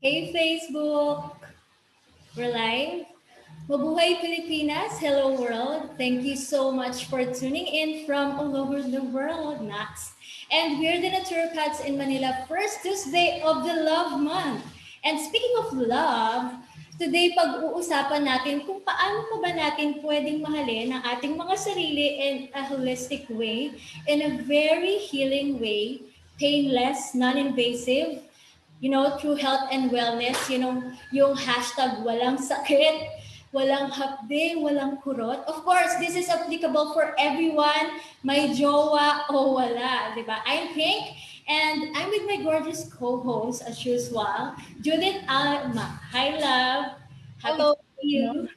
Hey Facebook, we're live. Mabuhay Pilipinas, hello world. Thank you so much for tuning in from all over the world, Max. And we're the Naturopaths in Manila, first Tuesday of the Love Month. And speaking of love, today pag-uusapan natin kung paano pa ba natin pwedeng mahalin ang ating mga sarili in a holistic way, in a very healing way, painless, non-invasive, through health and wellness, yung hashtag walang sakit, walang hapde, walang kurot. Of course, this is applicable for everyone, may jowa o wala, di ba? I'm Pink, and I'm with my gorgeous co-host, as usual, Judith Alma. Hi, love. Happy Hello. to see you.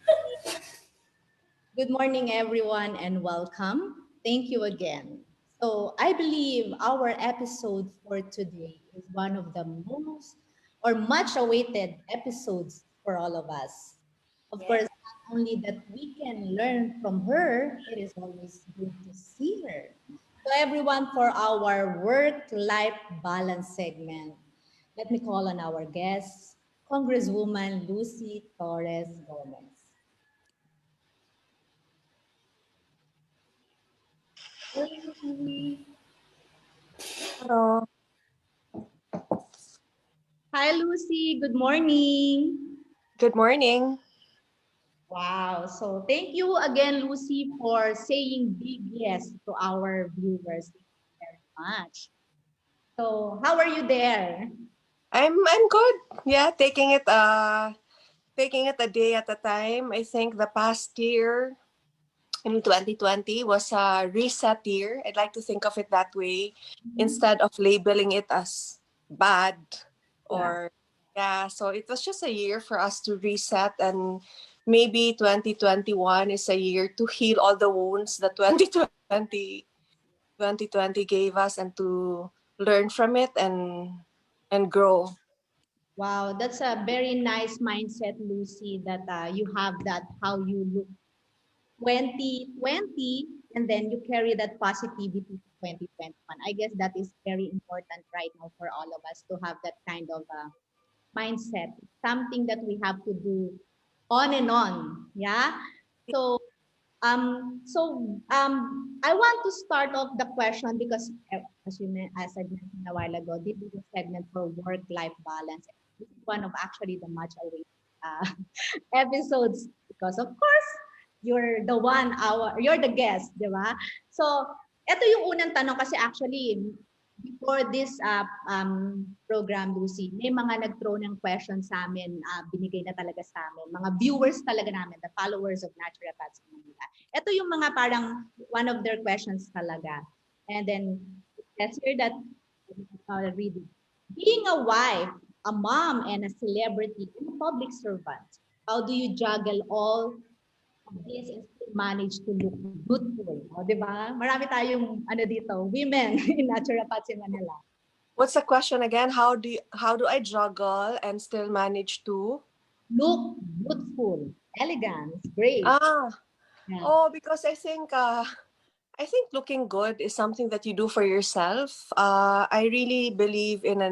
Good morning, everyone, and welcome. Thank you again. So, I believe our episode for today is one of the most or much awaited episodes for all of us. Of course, not only that we can learn from her, it is always good to see her. So, everyone, for our work life balance segment, let me call on our guest, Congresswoman Lucy Torres-Gomez. Hello. Hi, Lucy. Good morning. Good morning. Wow. So thank you again, Lucy, for saying big yes to our viewers. Thank you very much. So how are you there? I'm good. Yeah, taking it a day at a time. I think the past year in 2020 was a reset year. I'd like to think of it that way instead of labeling it as bad Yeah. or yeah, so it was just a year for us to reset, and maybe 2021 is a year to heal all the wounds that 2020 gave us and to learn from it and grow. Wow, that's a very nice mindset, Lucy, that you have that how you look 2020 and then you carry that positivity to 2021. I guess that is very important right now for all of us to have that kind of mindset, something that we have to do on and on. Yeah. So I want to start off the question because as I mentioned a while ago, this is a segment for work-life balance. This is one of actually the much awaited uh, episodes because of course you're the guest, di ba? So, ito yung unang tanong kasi actually before this program, Lucy, may mga nag-throw ng questions sa amin, binigay na talaga sa amin, mga viewers talaga namin, the followers of Naturopaths in Manila. Ito yung mga parang one of their questions talaga. And then, let's hear that, read it. Being a wife, a mom, and a celebrity, and a public servant, how do you juggle all of this and still manage to look beautiful? O, di ba? Marami tayong dito, women in Naturopaths in Manila. What's the question again? How do I juggle and still manage to? Look beautiful, elegant, great. Ah, Yeah. oh, because I think looking good is something that you do for yourself. I really believe in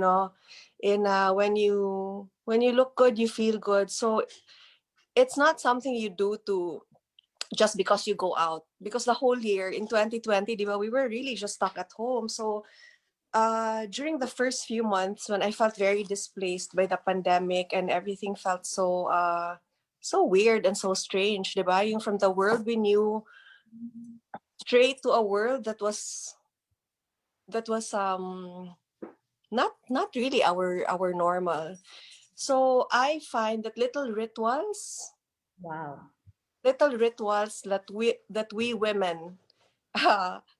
when you look good, you feel good. So it's not something you do to just because you go out. Because the whole year in 2020, di ba, we were really just stuck at home. So during the first few months when I felt very displaced by the pandemic and everything felt so weird and so strange, diba? Yung from the world we knew straight to a world that was not really our normal. So I find that Wow. little rituals that we women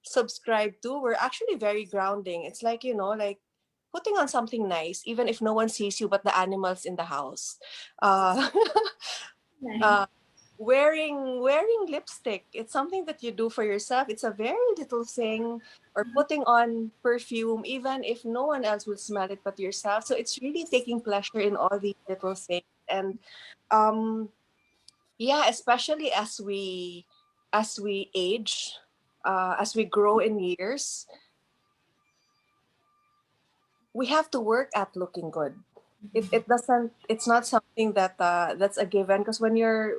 subscribe to were actually very grounding. It's like, like putting on something nice, even if no one sees you but the animals in the house. Uh, Nice. uh, wearing lipstick. It's something that you do for yourself. It's a very little thing. Or putting on perfume, even if no one else will smell it but yourself. So it's really taking pleasure in all these little things. And um, yeah, especially as we age, as we grow in years, we have to work at looking good. It doesn't, it's not something that that's a given, because when you're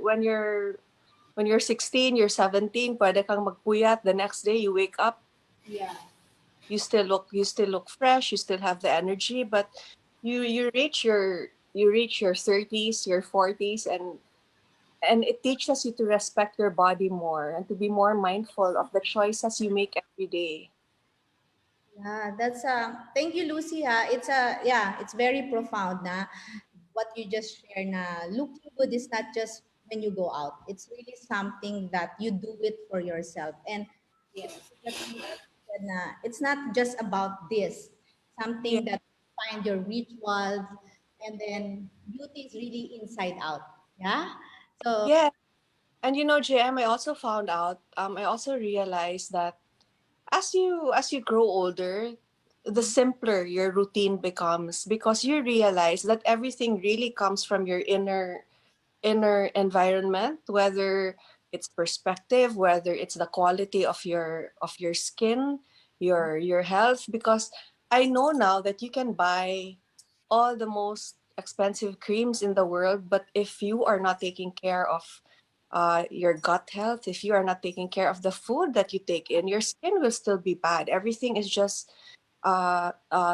16, you're 17, pwede kang magpuyat, the next day you wake up, Yeah. you still look fresh, you still have the energy, but you reach your 30s, your 40s, and it teaches you to respect your body more and to be more mindful of the choices you make every day. Yeah, that's thank you, Lucy. Ha. It's very profound na what you just shared na looking good is not just when you go out. It's really something that you do it for yourself. And Yes. just said na it's not just about this. Yeah. Something that you find your rituals and then beauty is really inside out. Yeah. So Yeah. And JM, I also realized that as you grow older, the simpler your routine becomes, because you realize that everything really comes from your inner environment, whether it's perspective, whether it's the quality of your skin, your health. Because I know now that you can buy all the most expensive creams in the world, but if you are not taking care of your gut health, if you are not taking care of the food that you take in, your skin will still be bad. Everything is just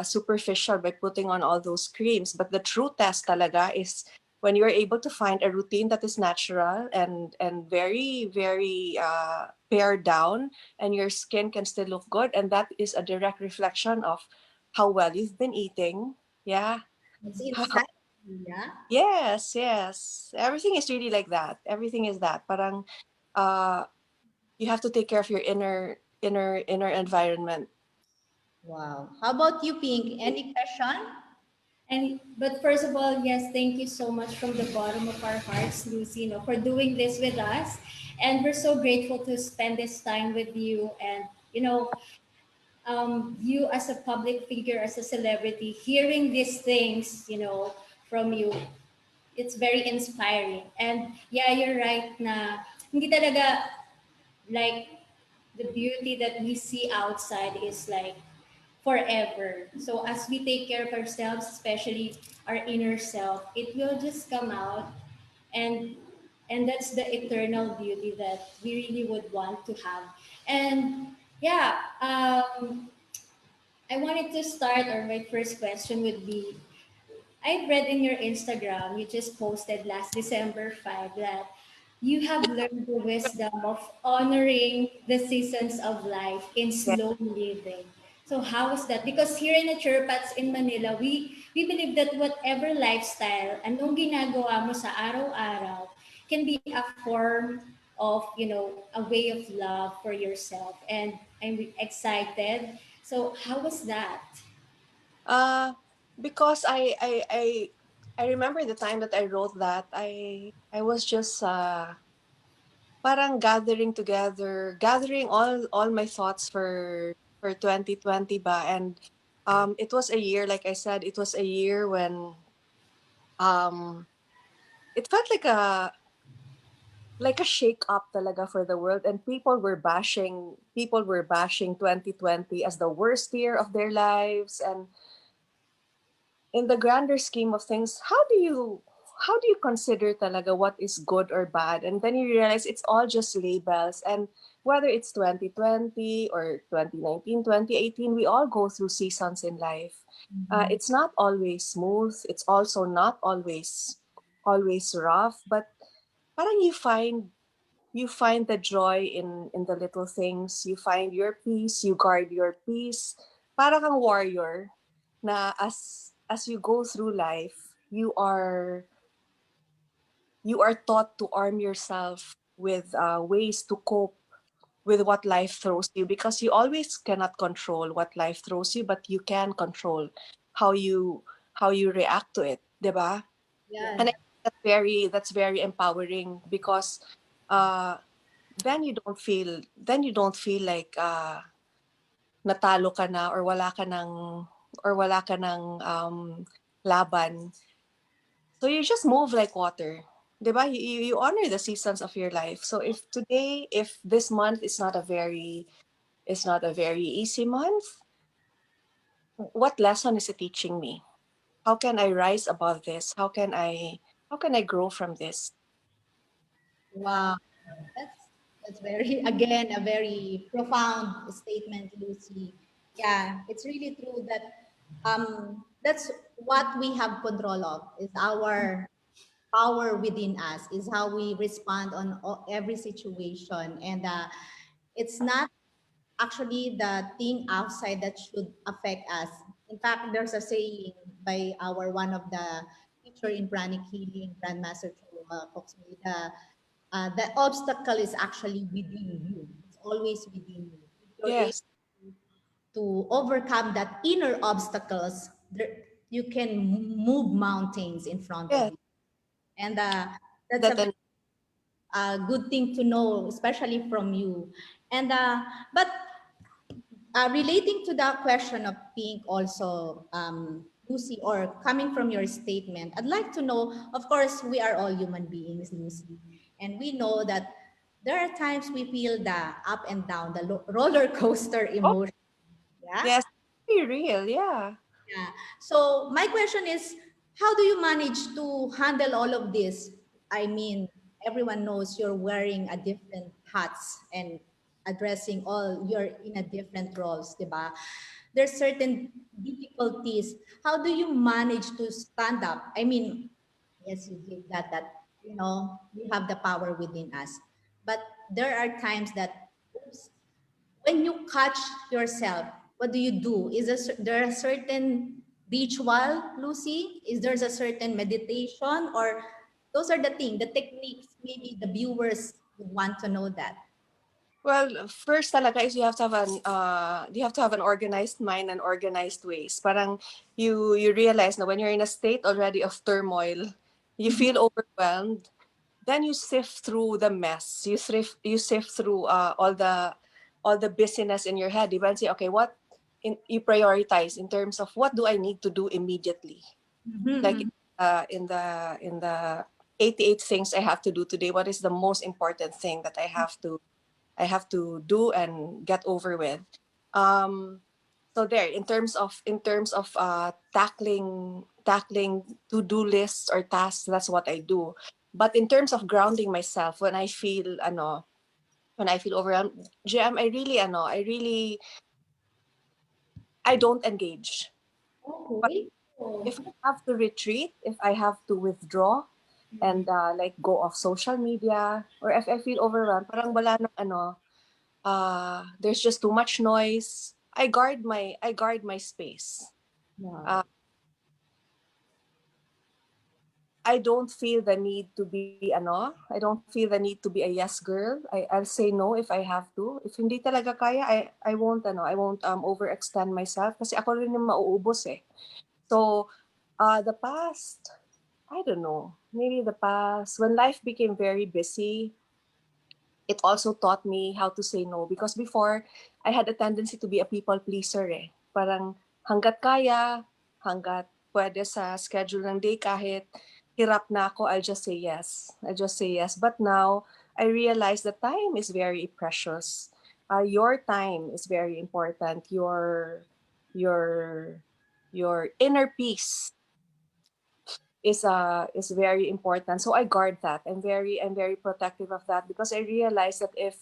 superficial by putting on all those creams. But the true test talaga is when you're able to find a routine that is natural and very, very pared down, and your skin can still look good. And that is a direct reflection of how well you've been eating. Yeah. it's inside. Yeah. Yes, yes. Everything is really like that. Everything is that. Parang uh you have to take care of your inner environment. Wow. How about you, Pink? Any question? And but first of all, yes, thank you so much from the bottom of our hearts, Lucy, for doing this with us. And we're so grateful to spend this time with you. And you as a public figure, as a celebrity, hearing these things, from you, it's very inspiring. And yeah, you're right na hindi talaga like the beauty that we see outside is like forever. So as we take care of ourselves, especially our inner self, it will just come out, and that's the eternal beauty that we really would want to have. And yeah, I wanted to start, or my first question would be, I've read in your Instagram, you just posted last December 5 that you have learned the wisdom of honoring the seasons of life in Yeah. slow living. So how is that? Because here in the Churpats in Manila, we believe that whatever lifestyle, anong ginagawa mo sa araw-araw, can be a form of, a way of love for yourself. And I'm excited. So how was that? Uh, because I remember the time that I wrote that. I was just parang gathering all my thoughts for 2020 ba. And it was a year, like I said, it was a year when um it felt like a shake up talaga for the world, and people were bashing 2020 as the worst year of their lives. And in the grander scheme of things, how do you consider talaga what is good or bad? And then you realize it's all just labels. And whether it's 2020 or 2019, 2018, we all go through seasons in life. Mhm. It's not always smooth, it's also not always rough, but parang you find the joy in the little things. You find your peace, you guard your peace. Para kang warrior na as you go through life, you are taught to arm yourself with ways to cope with what life throws you, because you always cannot control what life throws you, but you can control how you react to it, 'di ba? Yeah. And I think that's very empowering, because uh then you don't feel like natalo ka na, or wala ka ng laban. So you just move like water. 'Di ba? You honor the seasons of your life. So if this month is not a very easy month, what lesson is it teaching me? how can I rise above this? How can I grow from this? Wow, that's very again a very profound statement, Lucy. Yeah, it's really true that that's what we have control of is our power within us, is how we respond on every situation, and it's not actually the thing outside that should affect us. In fact, there's a saying by our one of the teacher in pranic healing, Grandmaster Foxley, the obstacle is actually within you. It's always within you. If you're able Yes, to overcome that inner obstacles, you can move mountains in front of yes. you. And that's That a and good thing to know, especially from you. And but relating to that question of pink also, Lucy, or coming from your statement, I'd like to know, of course, we are all human beings, Lucy, and we know that there are times we feel the up and down, the roller coaster oh emotion. Yeah. yes, very real. Yeah. Yeah. So my question is, how do you manage to handle all of this? I mean, everyone knows you're wearing a different hats and addressing all you're in a different roles, diba? There's certain difficulties. How do you manage to stand up? I mean, yes, you give that we have the power within us. But there are times that, oops, when you catch yourself, what do you do? Is there a certain ritual, Lucy? Is there a certain meditation, or those are the things, the techniques? Maybe the viewers would want to know that. Well, first talaga is you have to have an organized mind and organized ways. Parang you realize na when you're in a state already of turmoil, you feel overwhelmed, then you sift through the mess. You sift through all the busyness in your head. You say, okay, you prioritize in terms of what do I need to do immediately. Like Mm-hmm. in the 88 things I have to do today, what is the most important thing that I have to do and get over with. Um, so there, in terms of tackling to-do lists or tasks, that's what I do. But in terms of grounding myself, when I feel overwhelmed, Jam, I don't engage. But Okay. if I have to retreat, if I have to withdraw, and like go off social media, or if I feel overwhelmed, parang wala nang there's just too much noise. I guard my space. Uh, Wow. I don't feel the need to be I don't feel the need to be a yes girl. I'll say no if I have to. If hindi talaga kaya, I won't overextend myself kasi ako rin yung mauubos eh. So, the past, I don't know, maybe the past when life became very busy, it also taught me how to say no because before I had a tendency to be a people pleaser eh. Parang hanggat kaya, hanggat pwede sa schedule ng day kahit hirap na ako, I'll just say yes. I'll just say yes. But now I realize that time is very precious. Your time is very important. Your your inner peace is very important. So I guard that. I'm very protective of that because I realize that if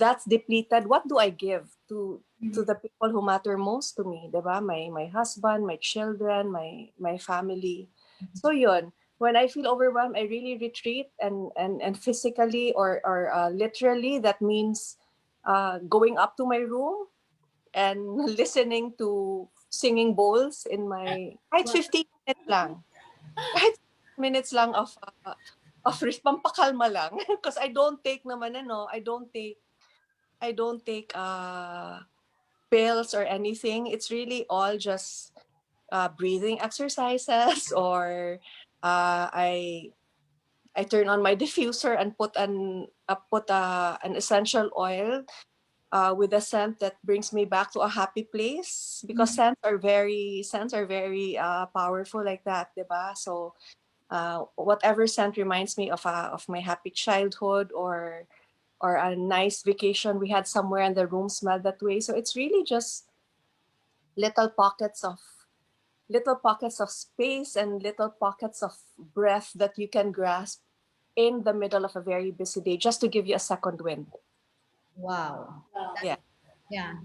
that's depleted, what do I give to the people who matter most to me, 'di ba? My husband, my children, my family. So yun, when I feel overwhelmed, I really retreat and physically or literally that means going up to my room and listening to singing bowls in my kahit 15 minutes lang kahit minutes lang of pampakalma lang because I don't take pills or anything. It's really all just breathing exercises or I turn on my diffuser and put an essential oil with a scent that brings me back to a happy place because scents are very powerful like that, 'di ba? So whatever scent reminds me of my happy childhood or a nice vacation we had somewhere and the room smelled that way. So it's really just little pockets little pockets of space and little pockets of breath that you can grasp in the middle of a very busy day, just to give you a second wind. Wow. Wow. Yeah. Yeah.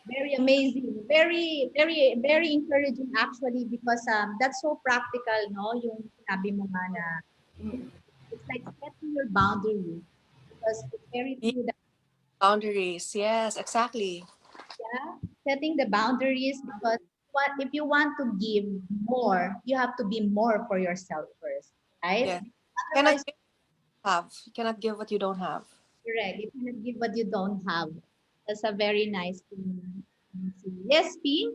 Very amazing. Very, very, very encouraging actually because that's so practical, no? Yung sinabi mo nga na Mm. it's like setting your boundary because it's very Yeah, true that boundaries. Yes, exactly. yeah, setting the boundaries because what if you want to give more, you have to be more for yourself first, right? Yes. Cannot Otherwise, give have. You cannot give what you don't have. correct. You cannot give what you don't have. That's a very nice thing. Yes, P.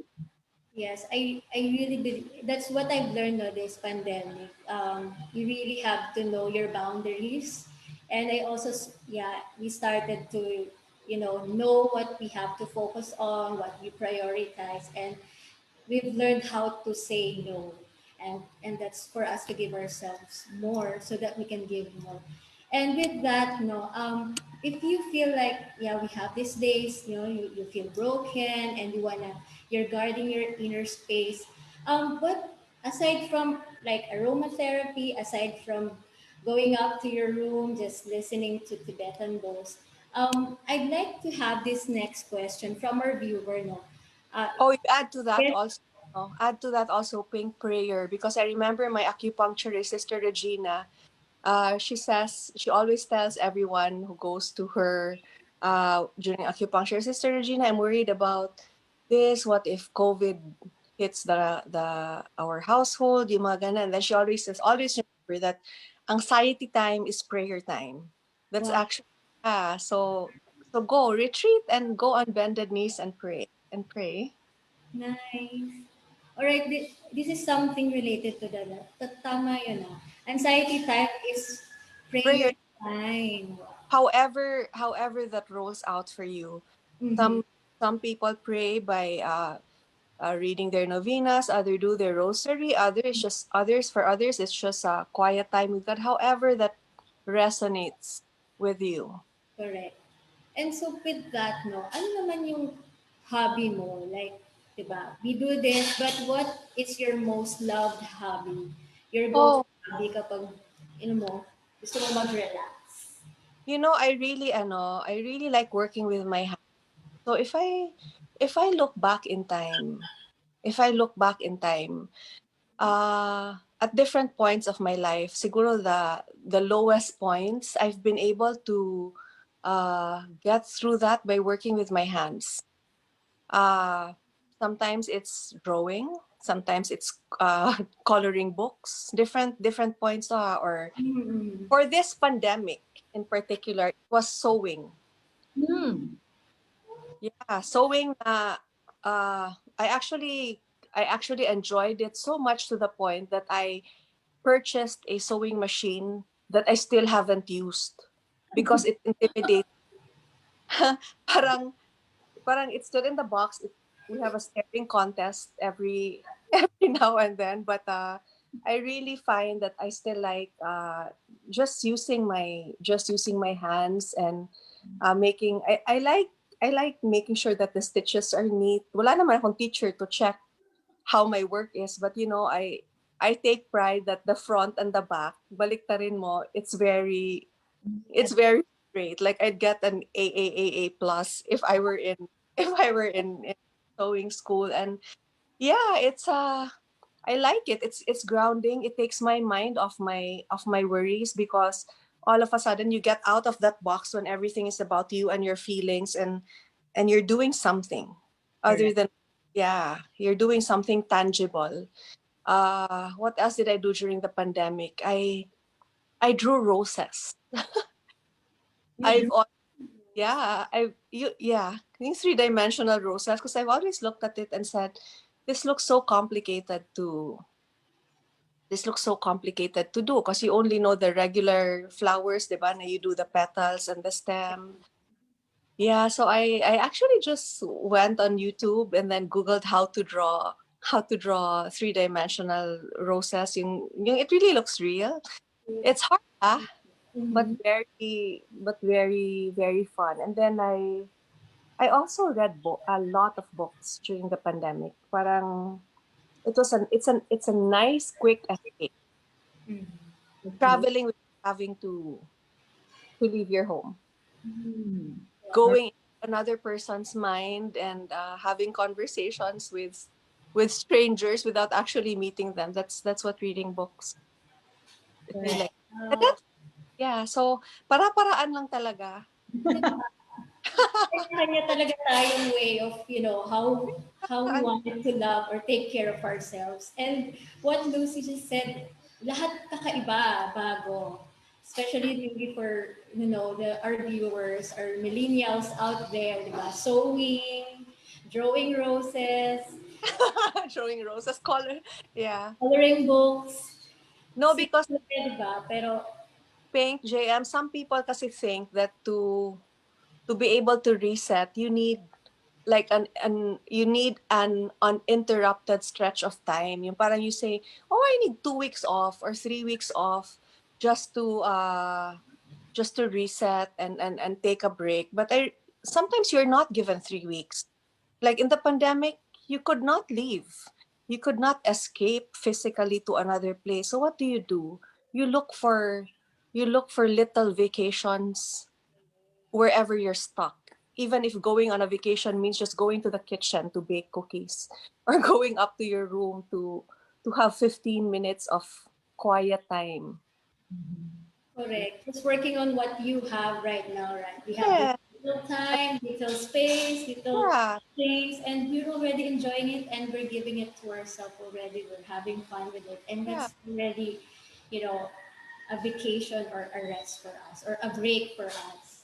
Yes, I really believe that's what I've learned of this pandemic. You really have to know your boundaries, and I also yeah, we started to know what we have to focus on, what we prioritize, and we've learned how to say no, and that's for us to give ourselves more so that we can give more. And with that, no, if you feel like, yeah, we have these days, you feel broken and you're guarding your inner space. But aside from like aromatherapy, aside from going up to your room, just listening to Tibetan bells, I'd like to have this next question from our viewer. No, uh, Oh, you add to that yes. also. No? Add to that also pink prayer, because I remember my acupuncturist, Sister Regina. She says she always tells everyone who goes to her during acupuncture, Sister Regina, I'm worried about this. What if COVID hits the our household? Yung mga ganun. And then she always says, always remember that anxiety time is prayer time. That's Wow. actually so go retreat and go on bended knees and pray. Nice. All right, this is something related to tama yun ah. Anxiety time is prayer Prayer. time. Wow. However that rolls out for you. Mm-hmm. Some people pray by reading their novenas, others do their rosary, others it's just a quiet time with God. However that resonates with you. Correct. And so with that, no, ano naman yung hobby mo? Like, diba, we do this, but what is your most loved hobby? Your go-to Oh, hobby kapag, gusto mo mag-relax? I really like working with my hands. So if I look back in time, if I look back in time, at different points of my life, siguro the lowest points, I've been able to get through that by working with my hands. Uh, Sometimes it's drawing, sometimes it's coloring books, different points. Or Mm-hmm. for this pandemic in particular, it was sewing. Hmm. Yeah, sewing. Uh, I actually I actually enjoyed it so much to the point that I purchased a sewing machine that I still haven't used because it intimidates. parang parang it stood in the box. We have a staring contest every every now and then, but I really find that I still like just using my hands and making. I like making sure that the stitches are neat. Wala naman akong teacher to check how my work is, but I take pride that the front and the back, baliktarin mo, it's very great. Like I'd get an A plus if I were in in sewing school. And yeah, I like it. It's grounding. It takes my mind off my worries, because all of a sudden you get out of that box when everything is about you and your feelings, and you're doing something other Correct. than, yeah, you're doing something tangible. What else did I do during the pandemic? I drew roses. You I've drew. al- yeah, these three-dimensional roses, because I've always looked at it and said, this looks so complicated to this looks so complicated to do, because you only know the regular flowers, diba, na you do the petals and the stem. Yeah, so I actually just went on YouTube and then Googled how to draw three-dimensional roses. Yung it really looks real. It's hard, but Mm-hmm. very fun. And then I also read a lot of books during the pandemic. Parang it's a nice quick escape. Mhm. Okay. Traveling without having to leave your home. Hmm. Going in another person's mind and having conversations with strangers without actually meeting them. That's what reading books is really Correct. like. And then, yeah, so para-paraan lang talaga. Kanya talaga tayong way of, how we Paraan. wanted to love or take care of ourselves. And what Lucy just said, lahat kakaiba, bago. Especially maybe for, our viewers, our millennials out there, di ba? Sewing, drawing roses, Showing roses, color. Yeah. coloring books. No, because Simple, di ba? Pero, Pink, JM, some people kasi think that to be able to reset, you need like an you need an uninterrupted stretch of time. Yung parang you say, "Oh, I need 2 weeks off or 3 weeks off just to reset and take a break." But I sometimes you're not given 3 weeks. Like in the pandemic, you could not leave. You could not escape physically to another place. So what do? You look for you look for little vacations wherever you're stuck. Even if going on a vacation means just going to the kitchen to bake cookies or going up to your room to have 15 minutes of quiet time. correct. Just working on what you have right now, right? We have this Yeah, little time, little space, little yeah, things, and we're already enjoying it and we're giving it to ourselves already. We're having fun with it. And yeah. that's already, you know, a vacation or a rest for us or a break for us.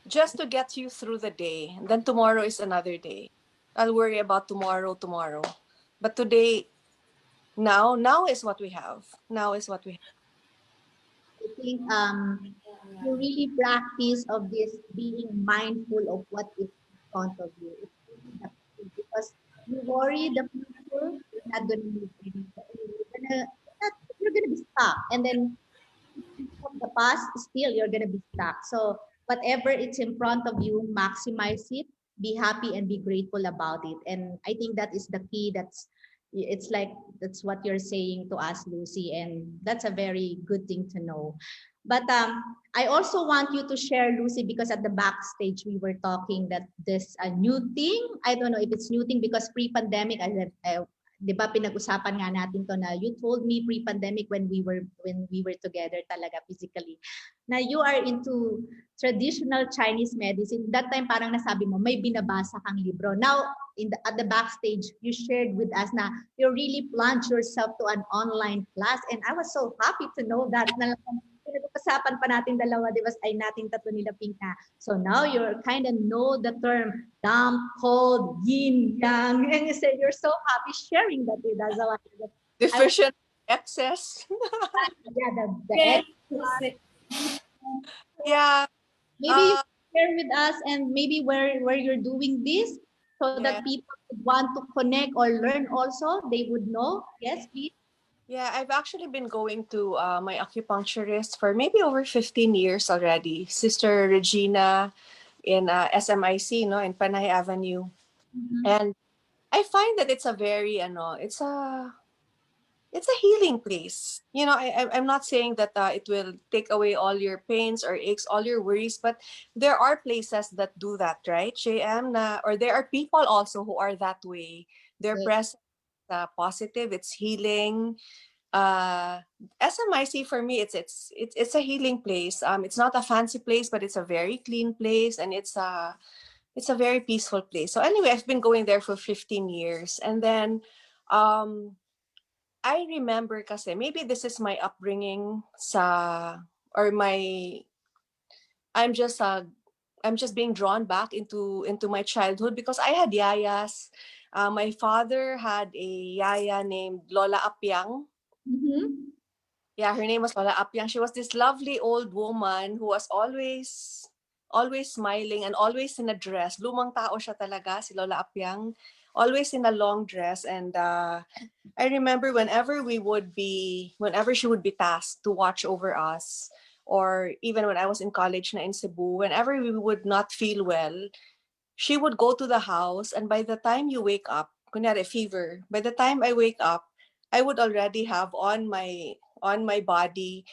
Just to get you through the day. Then tomorrow is another day. I'll worry about tomorrow. But today, now is what we have. Now is what we have. I think you really practice of this being mindful of what is in front of you. It's really the key because you worry the future, you're not gonna move anywhere. You're gonna be stuck. And then of the past, still you're gonna be stuck. So whatever it's in front of you, maximize it, be happy and be grateful about it. And I think that is the key. It's like that's what you're saying to us, Lucy, and that's a very good thing to know. But I also want you to share, Lucy, because at the backstage we were talking that this a new thing. I don't know if it's new thing because pre-pandemic, I 'di ba pinag-usapan nga natin to na you told me pre-pandemic when we were together talaga physically na you are into traditional Chinese medicine. That time parang nasabi mo may binabasa kang libro. Now at the backstage you shared with us na you really plunged yourself to an online class and I was so happy to know that na pinag-usapan pa natin dalawa, di ba, ay nating tatlo nila Pink na. So now you're kind of know the term damp, cold, yin, yang. And you said you're so happy sharing that with us. So I was, Deficient excess. yeah, the Yes, X. Yeah. Maybe you Uh share with us and maybe where you're doing this so that yeah. people would want to connect or learn also. They would know. Yes, please. Yeah, I've actually been going to my acupuncturist for maybe over 15 years already. Sister Regina in SMIC, no, in Panay Avenue. Mm-hmm. And I find that it's a very, it's a healing place. I'm not saying that it will take away all your pains or aches, all your worries, but there are places that do that, right? JM, or there are people also who are that way. Their Good. presence positive, it's healing. uh SMIC for me, it's a healing place. It's not a fancy place, but it's a very clean place, and it's a very peaceful place. So anyway, I've been going there for 15 years. And then um I remember kasi maybe this is my upbringing sa or my I'm just I'm just being drawn back into my childhood because I had yayas. My father had a yaya named Lola Apyang. Mm-hmm. Yeah, her name was Lola Apyang. She was this lovely old woman who was always smiling and always in a dress. Lumang tao siya talaga, si Lola Apyang. Always in a long dress. And I remember whenever she would be tasked to watch over us, or even when I was in college na in Cebu, whenever we would not feel well, she would go to the house, and by the time you wake up, kunyari fever, by the time I wake up, I would already have on my body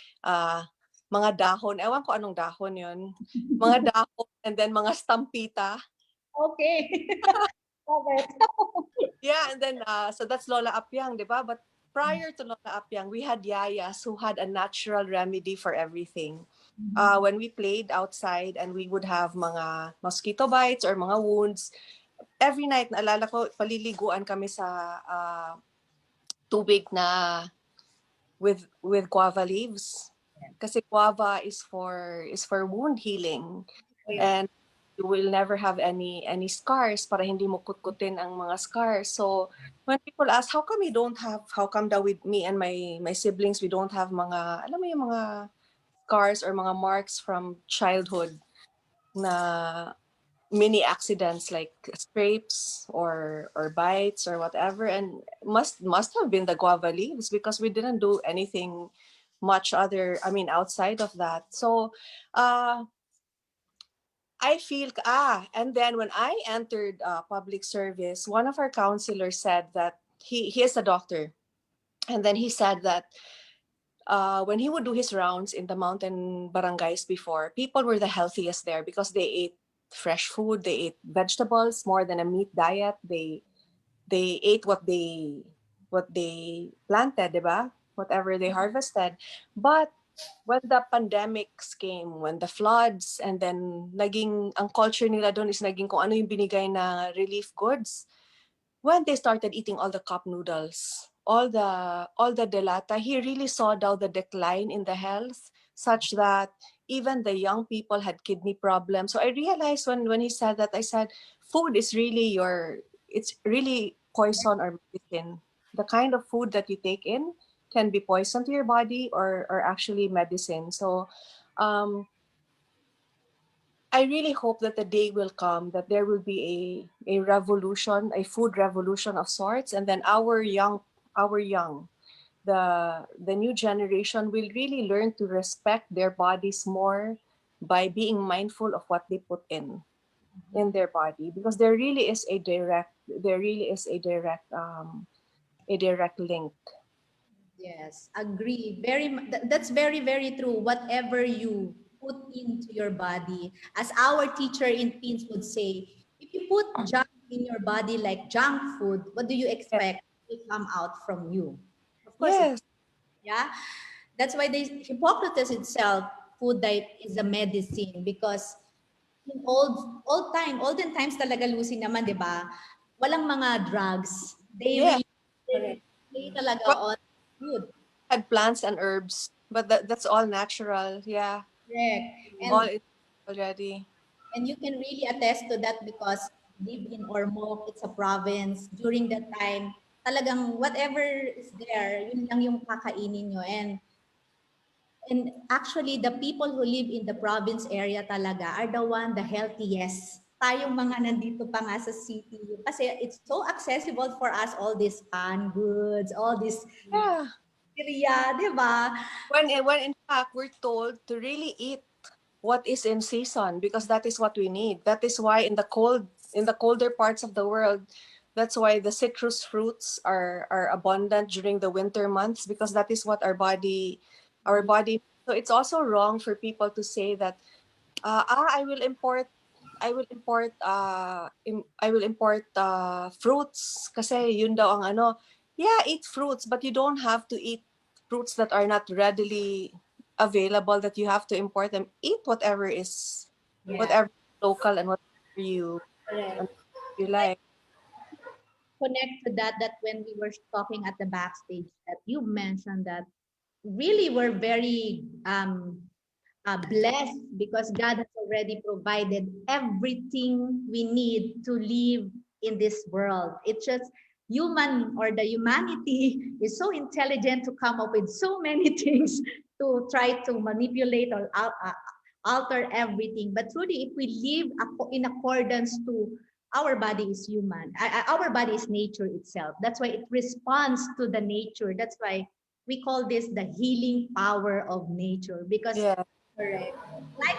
mga dahon. Ewan ko anong dahon yun. Mga dahon and then mga stampita. Okay. Love it. Yeah, and then so that's Lola Apyang, di ba? But prior to Lola Apyang, we had yayas who had a natural remedy for everything. When we played outside and we would have mga mosquito bites or mga wounds, every night, naalala ko, paliliguan kami sa tubig na with guava leaves. Kasi guava is for wound healing. And you will never have any scars para hindi mo kutkutin ang mga scars. So when people ask how come daw with me and my siblings we don't have mga alam mo yung mga scars or mga marks from childhood na mini accidents like scrapes or bites or whatever, and must have been the guava leaves because we didn't do anything much other, I mean, outside of that. So I feel and then when I entered public service, one of our counselors said that he is a doctor, and then he said that when he would do his rounds in the mountain barangays before, people were the healthiest there because they ate fresh food, they ate vegetables more than a meat diet. They ate what they planted, diba? Whatever they harvested. But when the pandemics came, when the floods, and then naging ang culture nila doon is naging kung ano yung binigay na relief goods. When they started eating all the cup noodles, all the delata, he really saw down the decline in the health, such that even the young people had kidney problems. So I realized when he said that, I said, food is really it's really poison or medicine. The kind of food that you take in can be poison to your body or actually medicine. So I really hope that the day will come that there will be a revolution, a food revolution of sorts, and then our young, the new generation will really learn to respect their bodies more by being mindful of what they put in their body, because there really is a direct link. Yes, agree. That's very, very true. Whatever you put into your body, as our teacher in Teens would say, if you put junk in your body like junk food, what do you Yes. expect to come out from you? Of course, Yes. yeah. That's why Hippocrates itself, food diet is a medicine because in olden times talaga, Lucy naman, di ba? Walang mga drugs. They Yeah. really play talaga Well, on food. had plants and herbs, but that's all natural. Yeah. Correct. All And is already. you can really attest to that because live in Ormoc, it's a province. During that time, talagang whatever is there, yun lang yung kakainin nyo. And actually, the people who live in the province area talaga are the healthiest. Tayong mga nandito pa nga sa city. Kasi it's so accessible for us, all these canned goods, all this Yeah. area, di ba? When in fact we're told to really eat what is in season because that is what we need. That is why in the colder parts of the world, that's why the citrus fruits are abundant during the winter months because that is what our body. So it's also wrong for people to say that I will import I will import fruits kasi yun daw ang ano. Yeah, eat fruits, but you don't have to eat fruits that are not readily available, that you have to import them. Eat Yeah. whatever local and whatever Correct. you like. Connect to that when we were talking at the backstage that you mentioned that really we're very blessed because God has already provided everything we need to live in this world. It's just the humanity is so intelligent to come up with so many things to try to manipulate or alter everything. But truly, if we live in accordance to our body is human, our body is nature itself. That's why it responds to the nature. That's why we call this the healing power of nature because Yeah. Correct. like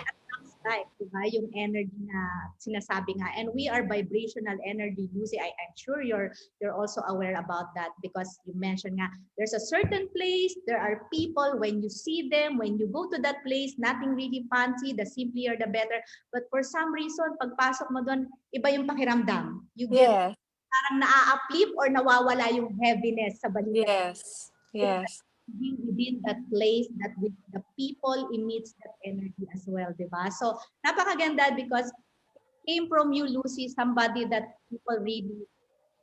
like, diba? Yung energy na sinasabi nga. And we are vibrational energy, Lucy. I'm sure you're also aware about that because you mentioned nga, there's a certain place, there are people, when you see them, when you go to that place, nothing really fancy, the simpler the better. But for some reason, pagpasok mo doon, iba yung pakiramdam. You get Yes, parang naa-uplift or nawawala yung heaviness sa balikat. yes, It's yes. being within that place that with the people emits that energy as well, di ba? So, napakaganda because it came from you, Lucy, somebody that people really,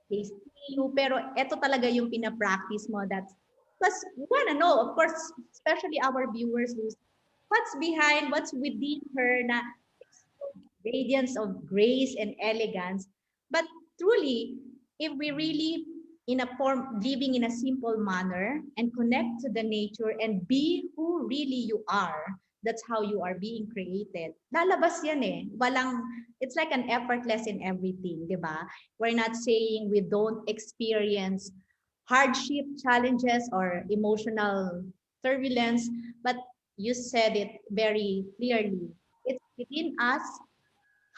they see you, pero eto talaga yung pina-practice mo. That's, because we wanna know, of course, especially our viewers, Lucy, what's behind, what's within her na radiance of grace and elegance. But truly, if we really in a form living in a simple manner and connect to the nature and be who really you are, that's how you are being created. Lalabas yan eh. Walang, it's like an effortless in everything, di ba? We're not saying we don't experience hardship, challenges, or emotional turbulence, but you said it very clearly. It's within us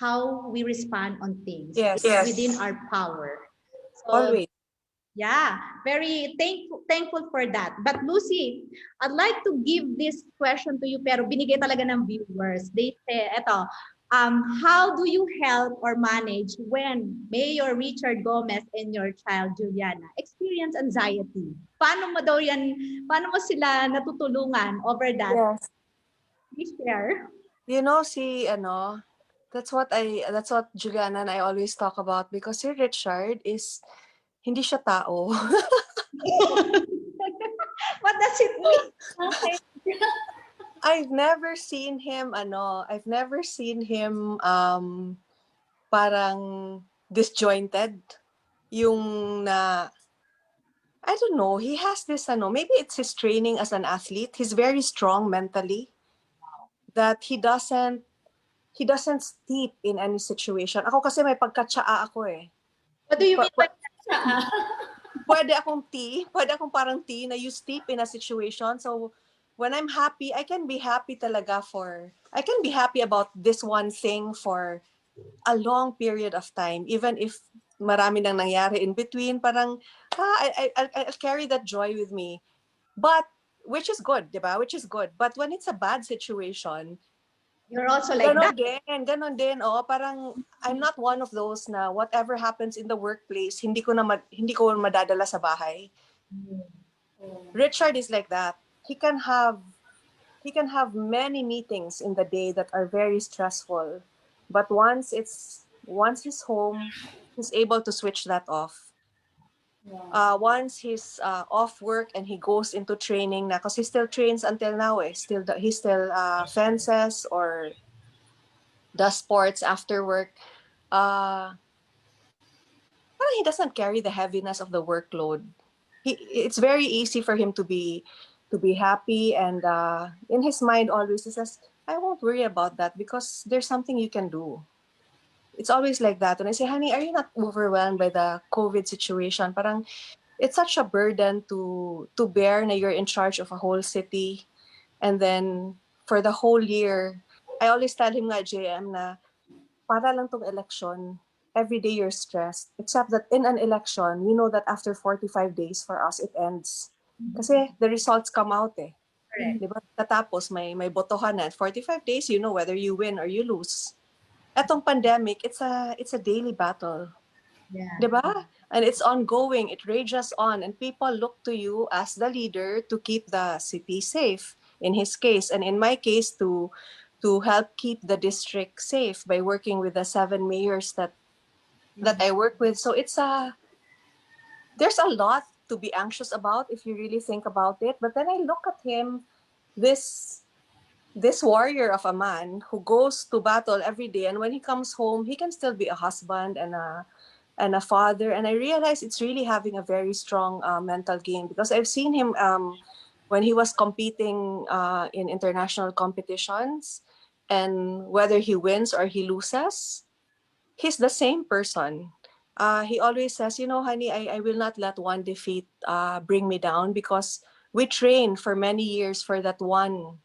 how we respond on things. It's Yes, within our power. So always. yeah, very thankful for that. But Lucy, I'd like to give this question to you, pero binigay talaga ng viewers. They say, eto, how do you help or manage when Mayor Richard Gomez and your child Juliana experience anxiety? Paano mo daw yan, paano mo sila natutulungan over that? Yes. Please share. You know, si ano, that's what Juliana and I always talk about because si Richard is hindi siya tao. What does it mean? Okay. I've never seen him parang disjointed. Yung na I don't know, he has this maybe it's his training as an athlete. He's very strong mentally that he doesn't steep in any situation. Ako kasi may pagkatsaa ako eh. What do you mean by Pwede akong parang tea na you steep in a situation. So, when I'm happy, I can be happy about this one thing for a long period of time. Even if marami nang nangyari in between, parang, I'll carry that joy with me. But, which is good, di ba? Which is good. But when it's a bad situation, you're also like that? ganon din. Oo, parang I'm not one of those na whatever happens in the workplace, hindi ko madadala sa bahay. Richard is like that. He can have many meetings in the day that are very stressful. But once he's home, he's able to switch that off. Once he's off work and he goes into training na, because he still trains until now eh. He still fences or does sports after work. Parang he doesn't carry the heaviness of the workload. It's very easy for him to be happy, and in his mind always he says, I won't worry about that because there's something you can do. It's always like that. When I say, honey, are you not overwhelmed by the COVID situation? Parang it's such a burden to bear na you're in charge of a whole city, and then for the whole year, I always tell him nga, JM, na para lang tong election, every day you're stressed. Except that in an election, you know that after 45 days for us, it ends. Kasi the results come out eh. Correct. Diba? Tatapos, may botohan na. 45 days, you know whether you win or you lose. Etong pandemic, it's a daily battle. Yeah. Diba? And it's ongoing. It rages on. And people look to you as the leader to keep the city safe, in his case. And in my case, to help keep the district safe by working with the 7 mayors that I work with. So there's a lot to be anxious about if you really think about it. But then I look at him, this warrior of a man who goes to battle every day, and when he comes home, he can still be a husband and a father. And I realize it's really having a very strong mental game, because I've seen him when he was competing in international competitions, and whether he wins or he loses, he's the same person. He always says, honey, I will not let one defeat bring me down, because we train for many years for that one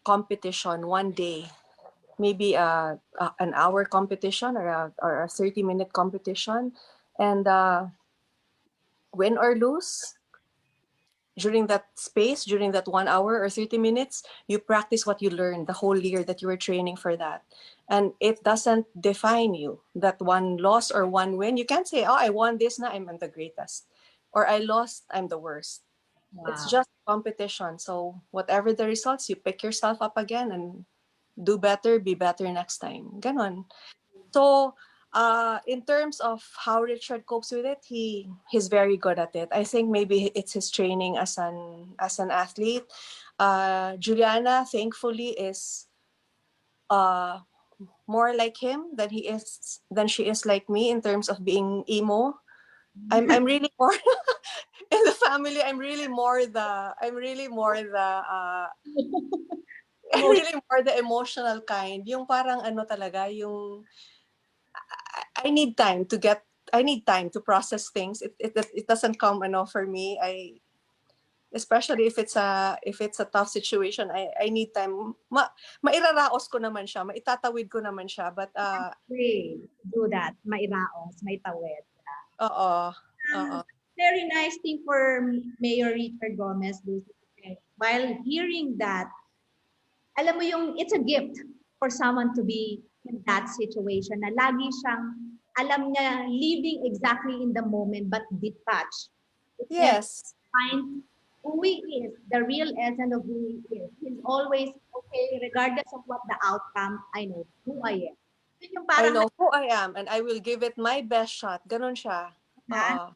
competition, one day. maybe an hour competition or a 30-minute competition, and win or lose, during that space, during that 1 hour or 30 minutes, you practice what you learned the whole year that you were training for that. And it doesn't define you, that one loss or one win. You can't say, oh, I won this, na I'm the greatest. Or I lost, I'm the worst. It's Wow. just competition. So whatever the results, you pick yourself up again and do better, be better next time. Ganon. So, in terms of how Richard copes with it, he's very good at it. I think maybe it's his training as an athlete. Juliana, thankfully, is uh, more like him than she is like me in terms of being emo. I'm really more in the family. I'm Emotion. really more the emotional kind. Yung parang ano talaga, yung I need time to get I need time to process things. It doesn't come for me. I especially if it's a tough situation, I need time. Mairaraos ko naman siya, maitatawid ko naman siya, but Way to do that. Mairaos, may tawid. oo, oo. Very nice thing for Mayor Richard Gomez, Lucy. While hearing that, alam mo yung it's a gift for someone to be in that situation na lagi siyang alam niya living exactly in the moment but detached. He can Yes. find who he is, the real essence of who he is. He's always okay regardless of what the outcome. I know who I am. Yun yung I parang know who I am and I will give it my best shot. Ganon siya. na, Oo.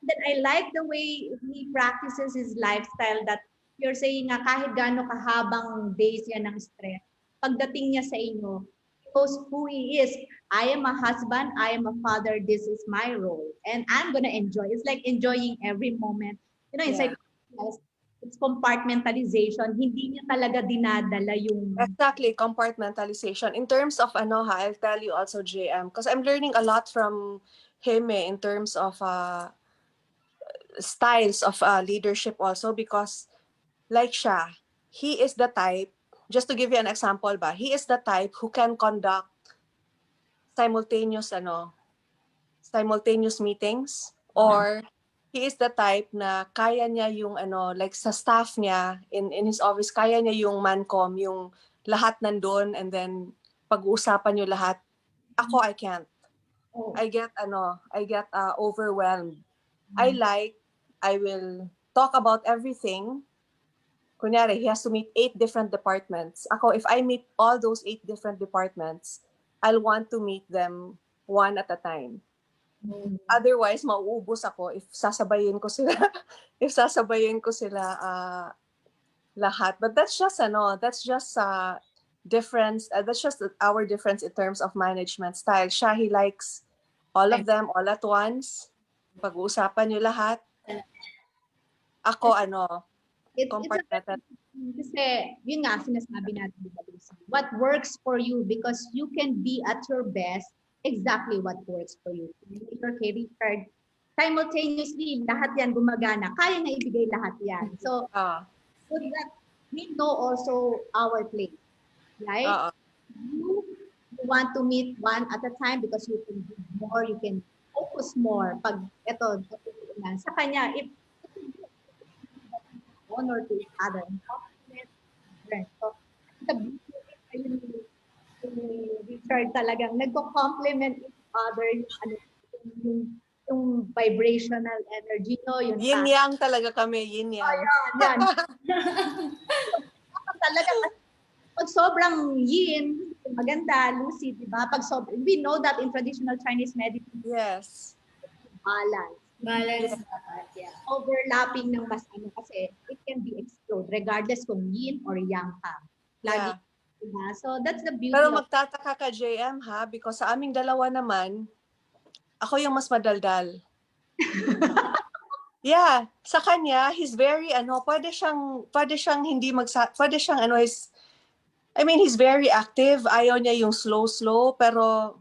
that I like the way he practices his lifestyle that you're saying nga kahit gaano kahabang days yan ng stress, pagdating niya sa inyo, he knows who he is. I am a husband, I am a father, this is my role. And I'm gonna enjoy. It's like enjoying every moment. You know, Yeah. inside it's compartmentalization. Hindi niya talaga dinadala yung Exactly, compartmentalization. In terms of I'll tell you also, JM, because I'm learning a lot from him in terms of styles of leadership also, because like siya, he is the type, just to give you an example ba, he is the type who can conduct simultaneous simultaneous meetings, or he is the type na kaya niya yung like sa staff niya in his office, kaya niya yung mancom, yung lahat nandun, and then pag-uusapan niyo lahat. Ako, I can't. oh, I get overwhelmed. I will talk about everything. Kunyari, he has to meet 8 different departments. Ako, if I meet all those 8 different departments, I'll want to meet them one at a time. Otherwise, mauubos ako if sasabayin ko sila. if sasabayin ko sila lahat. But that's just difference. That's just our difference in terms of management style. Siya, he likes all of them all at once. Pag-uusapan niyo lahat. Ako, it's a compartmental. kasi yun nga sinasabi natin di ba, Lucy? What works for you because you can be at your best exactly what works for you. Your kay Richard, simultaneously lahat yan gumagana. Kaya na ibigay lahat yan. So that we know also our place, right? You want to meet one at a time because you can do more, you can focus more. Pag ito, sa kanya, if honor to each other and compliment friends. So, the beauty ayun ni Richard talagang nagko-compliment each other yung, yung vibrational energy no, yung Yin yang talaga kami, yin yang. yan. Talaga pag sobrang yin, maganda, Lucy, di ba? Pag sobrang, we know that in traditional Chinese medicine, Yes. balance. Balance dapat, yeah. Overlapping ng mas kasi it can be explode regardless kung yin or yang ka. Lagi, Yeah. diba? So that's the beauty Pero of magtataka ka, JM, ha? Because sa aming dalawa naman, ako yung mas madaldal. Yeah, sa kanya, he's very, pwede siyang hindi pwede siyang, he's very active. Ayaw niya yung slow, pero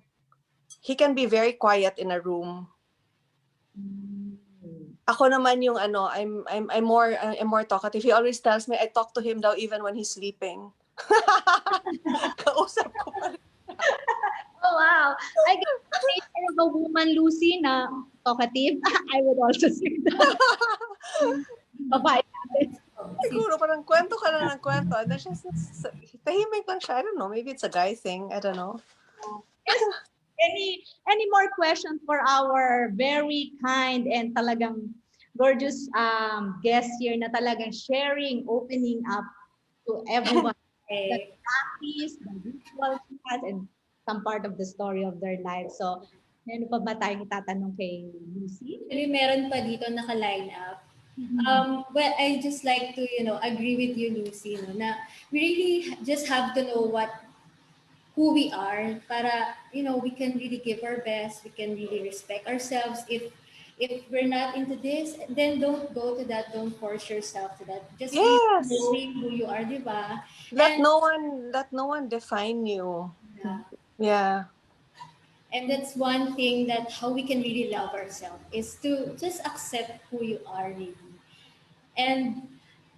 he can be very quiet in a room. Ako naman yung I'm more talkative. He always tells me I talk to him daw even when he's sleeping. Kausap ko pa. Oh, wow. I guess the nature of a woman, Lucy, na talkative. I would also say that. Babae natin. Siguro parang kwento ka lang ng kwento. And then tahimik lang siya. I don't know. Maybe it's a guy thing. I don't know. Yes. Any more questions for our very kind and talagang gorgeous guest here na talagang sharing, opening up to everyone the Okay. practice, the ritual she has, and some part of the story of their life. So, ano pa ba tayong itatanong kay Lucy? Actually, meron pa dito naka-line up. Mhm. Well, I just like to, agree with you, Lucy, no, na we really just have to know who we are para, we can really give our best, we can really respect ourselves. If we're not into this, then don't go to that, don't force yourself to that. Just be Yes. knowing who you are, di ba? Let And no one define you. yeah, Yeah. and that's one thing that how we can really love ourselves is to just accept who you are really. And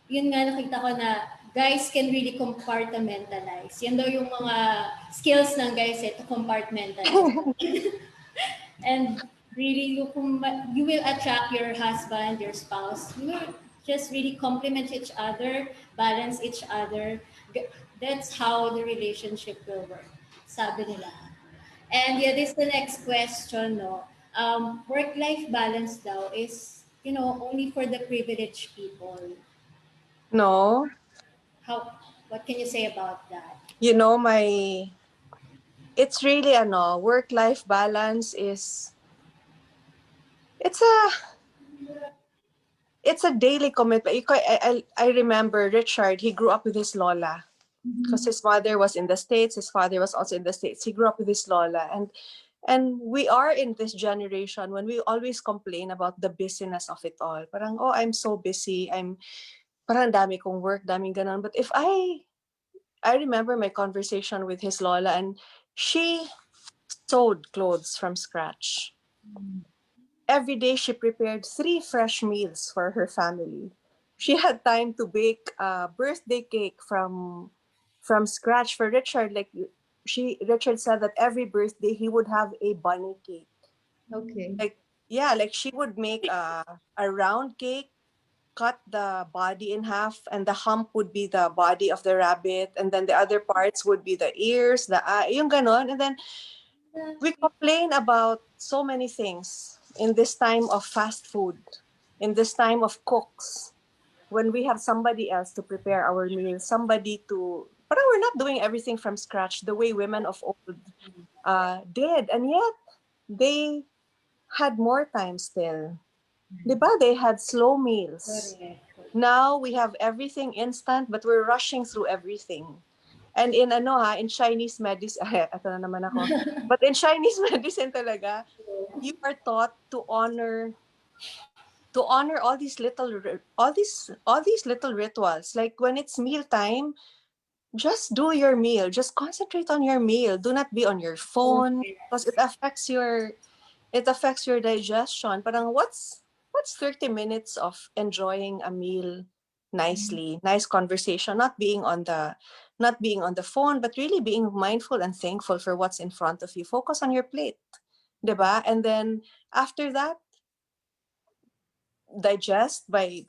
yun nga nakita ko na guys can really compartmentalize. Yan daw yung mga skills ng guys to compartmentalize. And really, you will attract your husband, your spouse. You will just really complement each other, balance each other. That's how the relationship will work. Sabi nila. And yeah, this is the next question, no? Work-life balance daw is, only for the privileged people. No. What can you say about that? You know, it's really work-life balance it's a it's a daily commitment. I remember Richard, he grew up with his lola. Because Mhm. his mother was in the States, his father was also in the States. He grew up with his lola. And we are in this generation when we always complain about the busyness of it all. Parang, oh, I'm so busy. Parang dami kong work, daming ganon. But if I remember my conversation with his lola, and she sewed clothes from scratch. Every day she prepared 3 fresh meals for her family. She had time to bake a birthday cake from scratch for Richard. Richard said that every birthday he would have a bunny cake. Okay. Like yeah, like she would make a round cake, cut the body in half, and the hump would be the body of the rabbit, and then the other parts would be the ears, the eye, yung ganon. And then we complain about so many things in this time of fast food, in this time of cooks, when we have somebody else to prepare our meals, somebody to. But we're not doing everything from scratch the way women of old did, and yet they had more time still. Diba? They had slow meals. Correct. Now we have everything instant, but we're rushing through everything. And in Chinese medicine, ito na naman ako. But in Chinese medicine talaga, you are taught to honor all these little rituals. Like when it's meal time, just do your meal. Just concentrate on your meal. Do not be on your Oh, phone because yes. it affects your digestion. Parang what's 30 minutes of enjoying a meal nicely, nice conversation, not being on the phone, but really being mindful and thankful for what's in front of you. Focus on your plate, 'di ba? And then after that, digest by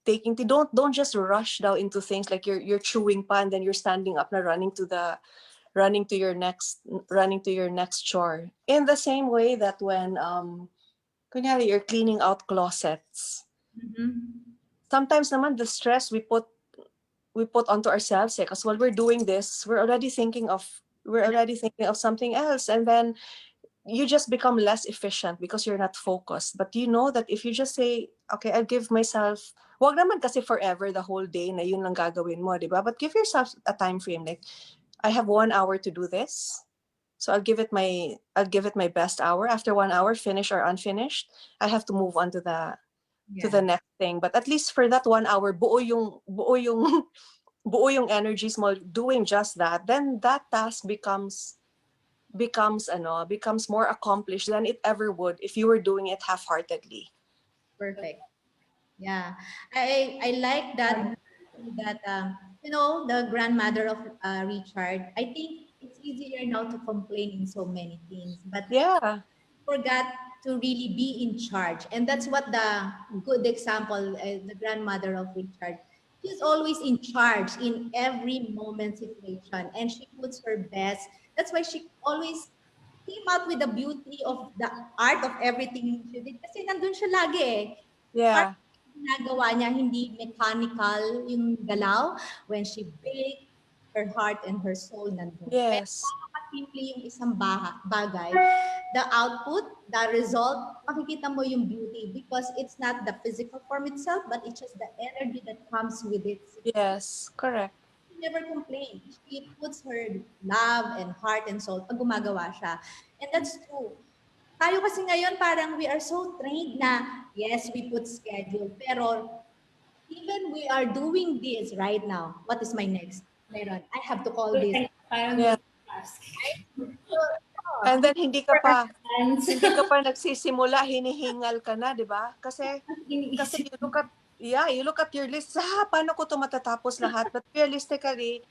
taking tea. Don't just rush down into things like you're chewing pan, then you're standing up and running to your next chore. In the same way that when kunyari you're cleaning out closets, Mhm. sometimes naman the stress we put onto ourselves, because while we're doing this, we're already thinking of something else, and then you just become less efficient because you're not focused. But you know that if you just say, okay, I'll give myself, wag naman kasi forever the whole day na yun lang gagawin mo, di ba? But give yourself a time frame. Like, I have 1 hour to do this. So I'll give it my best hour. After 1 hour, finished or unfinished, I have to move on to the Yeah. next thing. But at least for that 1 hour, buo yung buo yung energies mo doing just that. Then that task becomes more accomplished than it ever would if you were doing it half-heartedly. Perfect. Yeah. I like that The grandmother of Richard, I think it's easier now to complain in so many things, but Yeah. forgot to really be in charge. And that's what the good example, the grandmother of Richard, she's always in charge in every moment situation, and she puts her best. That's why she always came out with the beauty of the art of everything she did. Kasi nandun siya lagi eh. Part Yeah. ng ginagawa niya, hindi mechanical yung galaw. When she baked, her heart and her soul nandun. Kaya Yes. simple yung isang bagay, the output, the result, makikita mo yung beauty because it's not the physical form itself, but it's just the energy that comes with it. Yes. Correct. She never complains. She puts her love and heart and soul pag gumagawa siya. And that's true. Tayo kasi ngayon parang we are so trained na, yes, we put schedule, pero even we are doing this right now, what is my next? Meron, I have to call this. Parang Yeah. multitask. So, And then Hands. hindi ka pa nagsisimula, hinihingal ka na, 'di ba? Kasi Iniisip. you look at your list, paano ko to matatapos lahat? But realistically,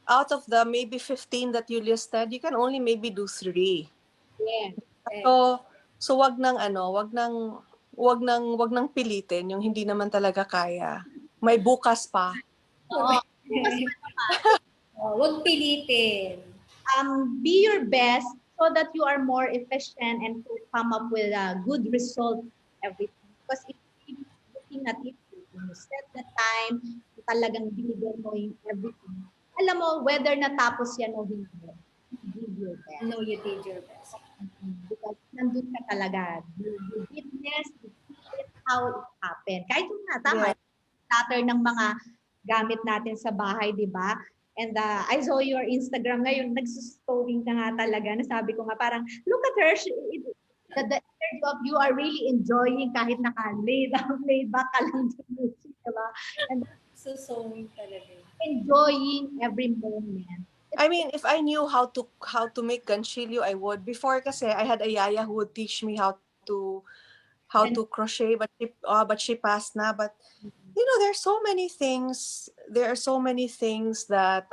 out of the maybe 15 that you listed, you can only maybe do 3. yeah. So, wag nang pilitin yung hindi naman talaga kaya. May bukas pa. Oo. Huwag pilitin. Be your best so that you are more efficient and to come up with a good result everything. Because if you keep looking at it, when you set the time, talagang binigyan mo yung everything. Alam mo, whether natapos yan o hindi, you give your I best. know you did your best. Because nandun ka talaga. You witness, you see it, how it happened. Kahit yung tama, Yeah. clutter ng mga gamit natin sa bahay, di ba? And I saw your Instagram ngayon, nagsustorring ka nga talaga. Nasabi ko nga parang, look at her, the energy of you are really enjoying kahit naka-laid back ka lang sa music, di ba? And So talaga. enjoying every moment. I mean, if I knew how to make ganchillo, I would. Before kasi I had a yaya who would teach me how to crochet, but she passed na. But there's so many things. There are so many things that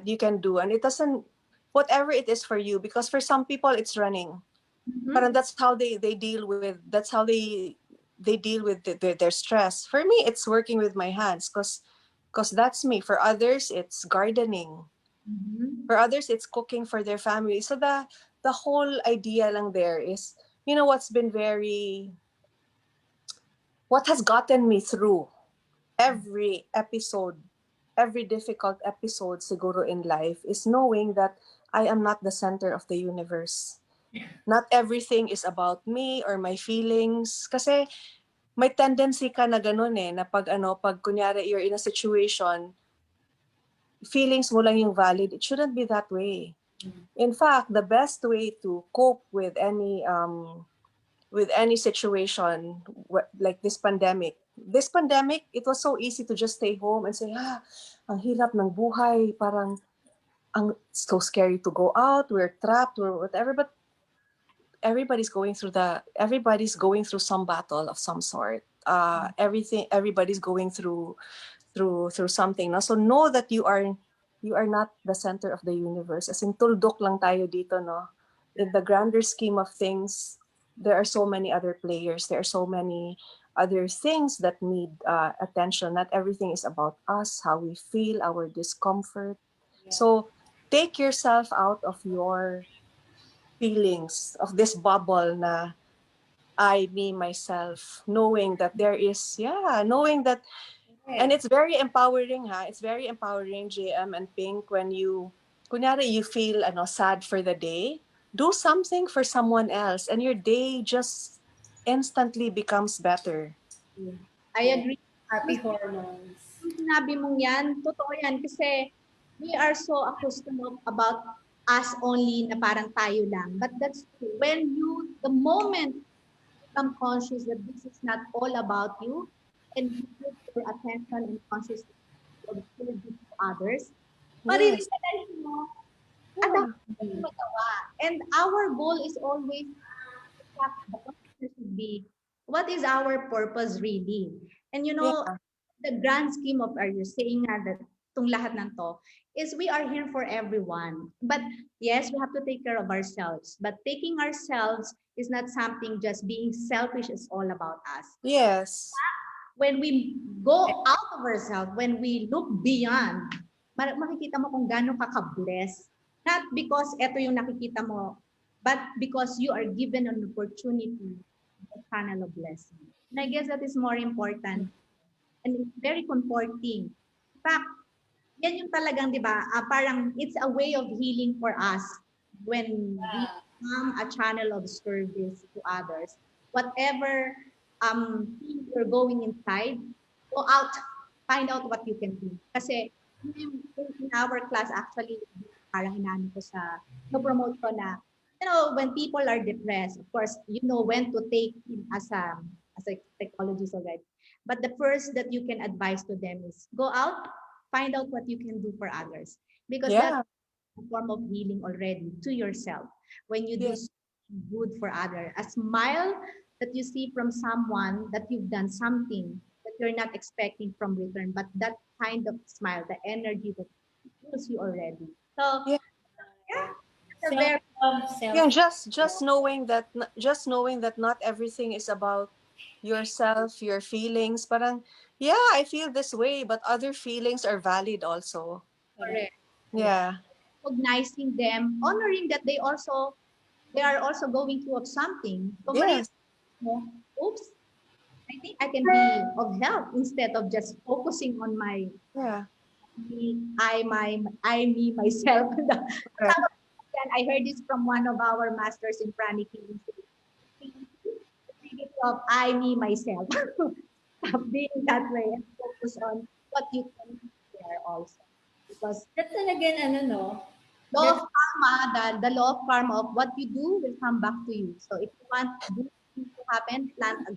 you can do, and it doesn't, whatever it is for you. Because for some people, it's running. Parang that's how they deal with. That's how they deal with their stress. For me, it's working with my hands, cause that's me. For others, it's gardening. Mhm. For others, it's cooking for their family. So the whole idea lang there is, what has gotten me through every episode, every difficult episode siguro in life is knowing that I am not the center of the universe. Not everything is about me or my feelings. Kasi may tendency ka na ganun na pag kunyari you're in a situation, feelings mo lang yung valid. It shouldn't be that way. In fact, the best way to cope with any situation like this pandemic, it was so easy to just stay home and say, ang hirap ng buhay, parang so scary to go out, we're trapped or whatever. But everybody's going through some battle of some sort. Everybody's going through something. No? So know that you are not the center of the universe. As in, tuldok lang tayo dito, no? In the grander scheme of things, there are so many other players. There are so many other things that need attention. Not everything is about us, how we feel, our discomfort. Yeah. So take yourself out of your feelings, of this bubble na I, me, myself, knowing that knowing that. And it's very empowering, It's very empowering, JM and Pink, when kunyari you feel sad for the day, do something for someone else and your day just instantly becomes better. I Yeah. agree. Happy hormones. Yung sinabi mong yan, totoo yan. Kasi we are so accustomed about us only na parang tayo lang. But that's true. The moment you become conscious that this is not all about you, and you put your attention and consciousness to others, Yes. marirealize mo, ang Yeah. dami magawa. And our goal is always, the question should be, what is our purpose really? And Yeah. the grand scheme of, are you saying that itong lahat ng to is we are here for everyone. But yes, we have to take care of ourselves. But taking ourselves is not something just being selfish is all about us. Yes. When we go out of ourselves, when we look beyond, makikita mo kung gaano ka ka-bless. Not because eto yung nakikita mo, but because you are given an opportunity, a channel of blessing. And I guess that is more important and very comforting. In fact, yan yung talagang, di ba, parang it's a way of healing for us when we become a channel of service to others. Whatever thing you're going inside, go out, find out what you can do. Kasi in our class, actually, parang inaano ko sa, no-promote ko na, you know, when people are depressed, of course, you know when to take him as a psychologist already. But the first that you can advise to them is go out, find out what you can do for others. Because that's Yeah. a form of healing already to yourself. When you do Yeah. something good for others, a smile that you see from someone that you've done something that you're not expecting from return, but that kind of smile, the energy that feels you already. So Yeah. yeah, it's a Self very love, Yeah, self. just knowing that not everything is about yourself, your feelings. Parang, yeah, I feel this way, but other feelings are valid also. correct. Yeah. Yeah. Recognizing them, honoring that they are also going through of something. So Yes. oops, I think I can be of help instead of just focusing on my Yeah. me, me, myself. Correct. And I heard this from one of our masters in pranic healing. The of I, me, myself. Stop being that way and focus on what you can share also. Because That's then again, ano no? law of That's karma, the law of karma of what you do will come back to you. So if you want this thing to happen, plant a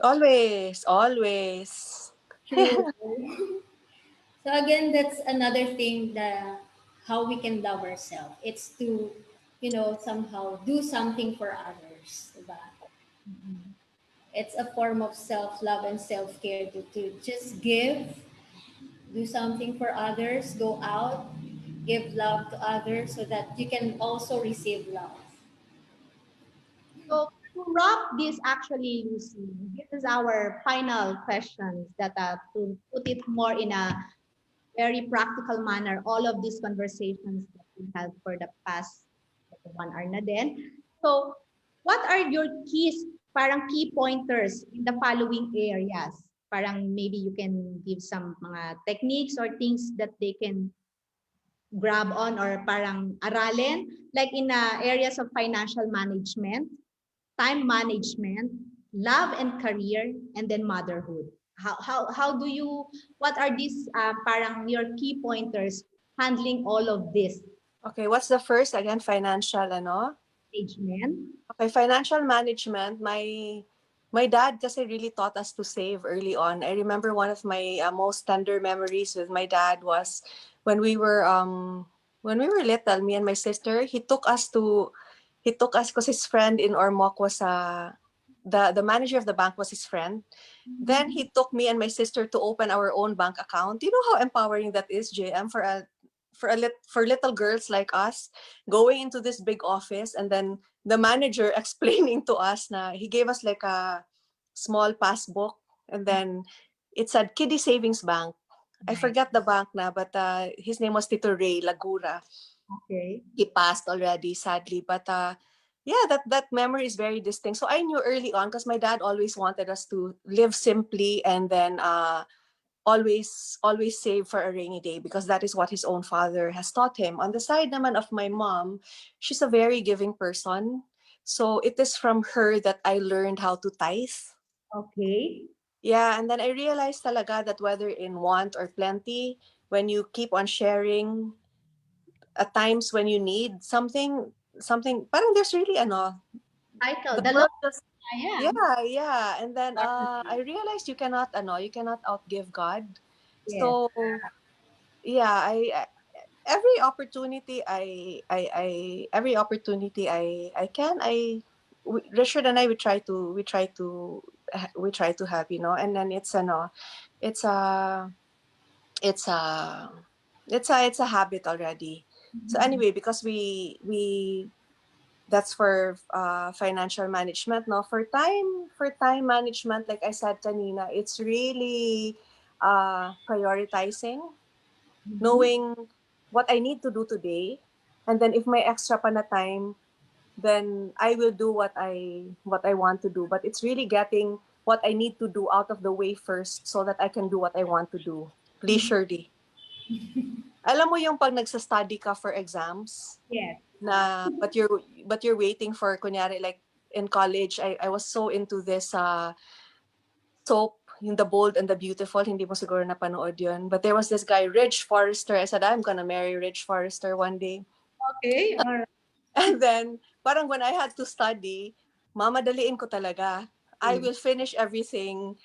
Always, always. true. So again, that's another thing that how we can love ourselves. It's to, somehow do something for others. Diba? good. It's a form of self-love and self-care to just give, do something for others, go out, give love to others so that you can also receive love. So to wrap this actually, Lucy, this is our final questions that to put it more in a very practical manner, all of these conversations that we had for the past 1 hour na din. So what are your keys, parang key pointers in the following areas? Parang maybe you can give some mga techniques or things that they can grab on or parang aralin, like in areas of financial management, time management, love and career, and then motherhood. How do you, what are these parang your key pointers handling all of this Okay, what's the first again? Financial, ano? management? Okay, financial management. My dad kasi really taught us to save early on. I remember one of my most tender memories with my dad was when we were little, me and my sister, he took us because his friend in Ormoc was the manager of the bank was his friend. Then he took me and my sister to open our own bank account. Do you know how empowering that is, JM, for little girls like us going into this big office, and then the manager explaining to us na he gave us like a small passbook, and then it said Kiddie Savings Bank. I Right. forgot the bank na, but his name was Tito Ray Lagura. Okay. He passed already, sadly, but yeah, that memory is very distinct. So I knew early on because my dad always wanted us to live simply, and then always save for a rainy day, because that is what his own father has taught him. On the side naman of my mom, she's a very giving person. So it is from her that I learned how to tithe. Okay. Yeah, and then I realized talaga that whether in want or plenty, when you keep on sharing, at times when you need something, parang there's really Title, the the law. world just, Yeah. yeah. And then I realized you cannot outgive God. Yes. So yeah, every opportunity every opportunity I can, Richard and I, we try to have, and then it's it's it's a it's a habit already. So anyway, because we that's for financial management, no, for time management, like I said kanina, it's really prioritizing, Mhm. knowing what I need to do today, and then if may extra pa na time, then I will do what I want to do. But it's really getting what I need to do out of the way first so that I can do what I want to do leisurely. Alam mo yung pag nagsa-study ka for exams Yes. na but you're waiting for kunyari like in college, I was so into this soap, yung The Bold and the Beautiful, hindi mo siguro napanood yun. But there was this guy, Ridge Forrester. I said, I'm gonna marry Ridge Forrester one day. Okay. All right. And then, parang when I had to study, mamadaliin ko talaga. I will finish everything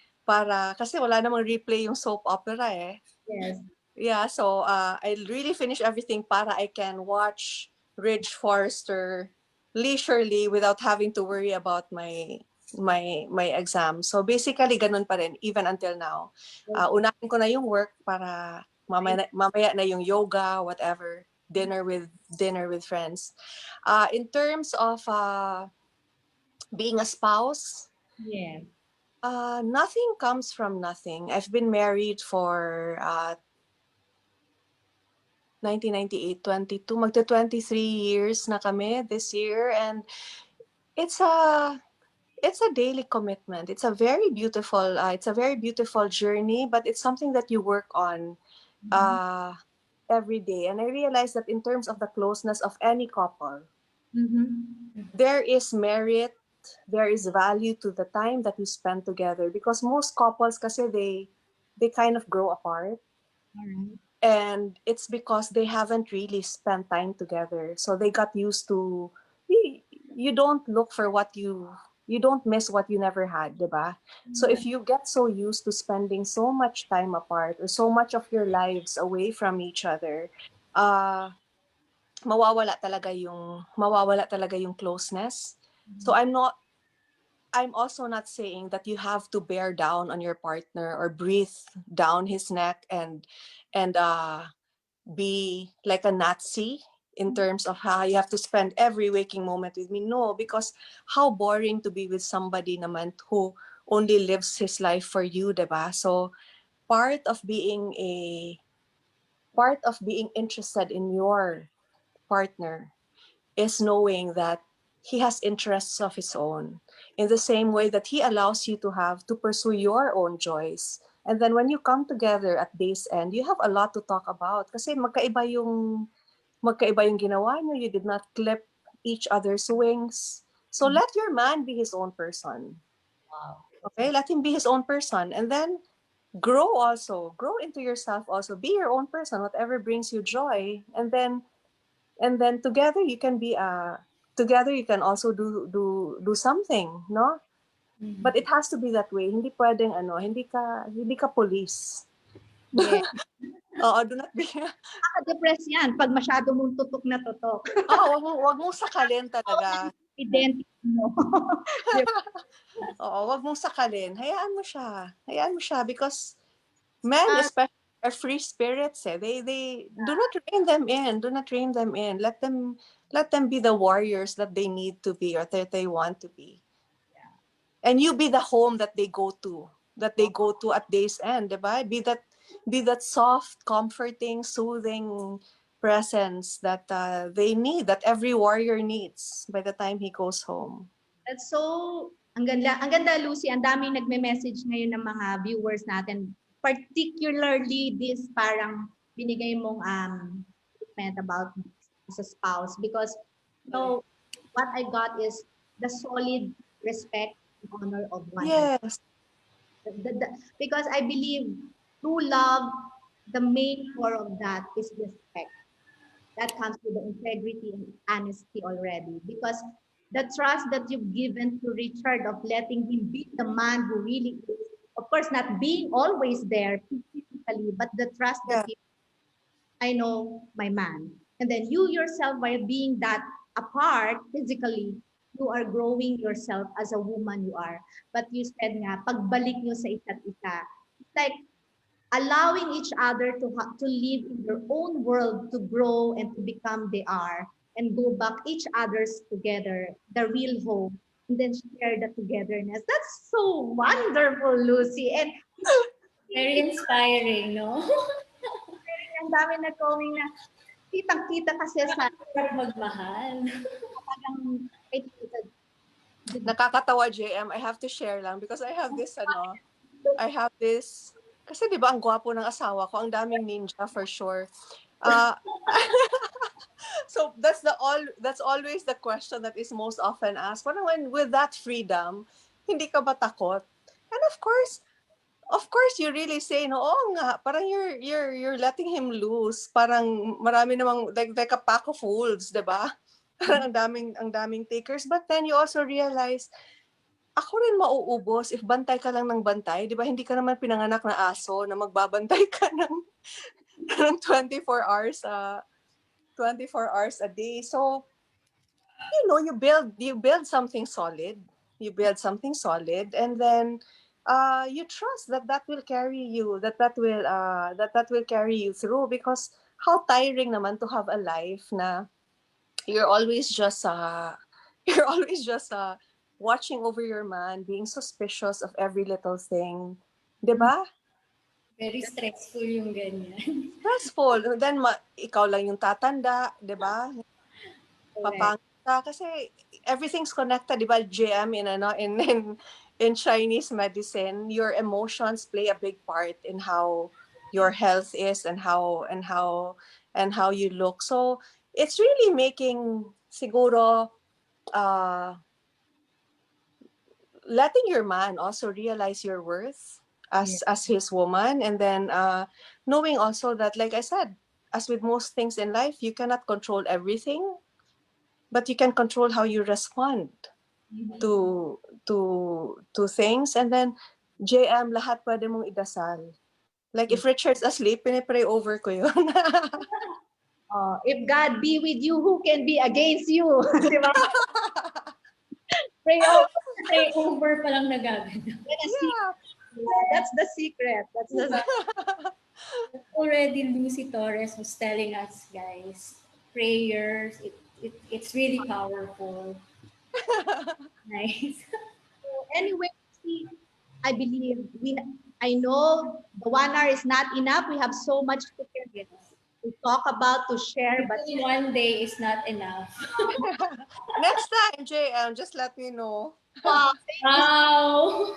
kasi wala namang replay yung soap opera eh. Yes. Yeah, so I really finish everything para I can watch Ridge Forrester leisurely without having to worry about my exam. So basically ganun pa rin even until now. Unahin ko na yung work para mamaya na yung yoga, whatever, dinner with friends. In terms of being a spouse, Yes. nothing comes from nothing. I've been married for 1998, 22, magta 23 years na kami this year, and it's a it's a daily commitment. It's a very beautiful journey, but it's something that you work on Mhm. uh every day. And I realize that in terms of the closeness of any couple, Mhm. there is merit, there is value to the time that you spend together, because most couples kasi they kind of grow apart, All right. and it's because they haven't really spent time together, so they got used to you, you don't look for you don't miss what you never had, diba? So Yeah. if you get so used to spending so much time apart or so much of your lives away from each other, uh mawawala talaga yung closeness. So I'm also not saying that you have to bear down on your partner or breathe down his neck and be like a Nazi in terms of how you have to spend every waking moment with me. No, because how boring to be with somebody naman who only lives his life for you, diba? So part of being a part of being interested in your partner is knowing that he has interests of his own in the same way that he allows you to pursue your own joys. And then when you come together at day's end, you have a lot to talk about kasi magkaiba yung ginawa nyo. You did not clip each other's wings. So let your man be his own person. Wow. Okay? Let him be his own person. And then grow into yourself also. Be your own person, whatever brings you joy. And then together you can also do something, no? But it has to be that way. Hindi pwedeng hindi ka police. Yeah. Oo, do not be. Nakaka-depress yan pag masyado mong tutok na tutok. Wag mong sakalin talaga. Identity mo. Di ba? Oo, wag mong sakalin. Hayaan mo siya. Hayaan mo siya because men Ah, especially are free spirits eh. They do not rein them in. Do not rein them in. Let them be the warriors that they need to be or that they want to be. And you be the home that they go to at day's end, diba? Be that soft, comforting, soothing presence that they need, that every warrior needs by the time he goes home. that's so, ang ganda Lucy, ang daming nagme-message ngayon ng mga viewers natin, particularly this parang binigay mong statement about as a spouse because you know what I got is the solid respect and honor of one another. Yes. Because I believe true love, the main core of that is respect. That comes with the integrity and honesty already. Because the trust that you've given to Richard of letting him be the man who really is, of course, not being always there physically, but the trust that Yeah. he, I know my man. And then you yourself, by being that apart physically, you are growing yourself as a woman you are. But you said nga, pagbalik nyo sa isa't isa, it's like allowing each other to live in their own world, to grow and to become they are, and go back each other's together, the real home, and then share the togetherness. That's so wonderful, Lucy. And Very inspiring, no? ang dami na going na kitang-kita kasi sa Sarap magmahal. talagang Nakakatawa, JM. I have to share lang because I have this, I have this, kasi di ba ang gwapo ng asawa ko, ang daming ninja for sure. Uh, so that's always the question that is most often asked. Parang when with that freedom, hindi ka ba takot? And of course, you really say, no, oo nga, parang you're letting him loose. Parang marami namang, like a pack of wolves, di ba? Parang ang daming takers. But then you also realize, ako rin mauubos if bantay ka lang ng bantay. Di ba? Hindi ka naman pinanganak na aso na magbabantay ka ng 24 hours, 24 hours a day. So, you build something solid. You build something solid, and then you trust that will carry you, that will carry you through. Because how tiring naman to have a life na you're always just you're always just watching over your man, being suspicious of every little thing, 'di ba? Very stressful yung ganyan. Stressful. Then ikaw lang yung tatanda, 'di ba? Papangit ka kasi everything's connected, 'di ba? GM in Chinese medicine, your emotions play a big part in how your health is and how you look. So it's really making siguro letting your man also realize your worth as his woman, and then knowing also that, like I said, as with most things in life, you cannot control everything, but you can control how you respond to to things. And then JM, lahat pwede mong idasal. Like if Richard's asleep, pinipray over ko yun. if God be with you, who can be against you? Di ba? Pray over. Pray over pa lang nagagana. Yeah. That's the secret. That's the Already Lucy Torres was telling us, guys, prayers, it's really powerful. Nice. anyway. See, I believe I know the 1 hour is not enough. We have so much to talk about, to share, but Even one day is not enough. Next time, JM, just let me know. wow, Wow!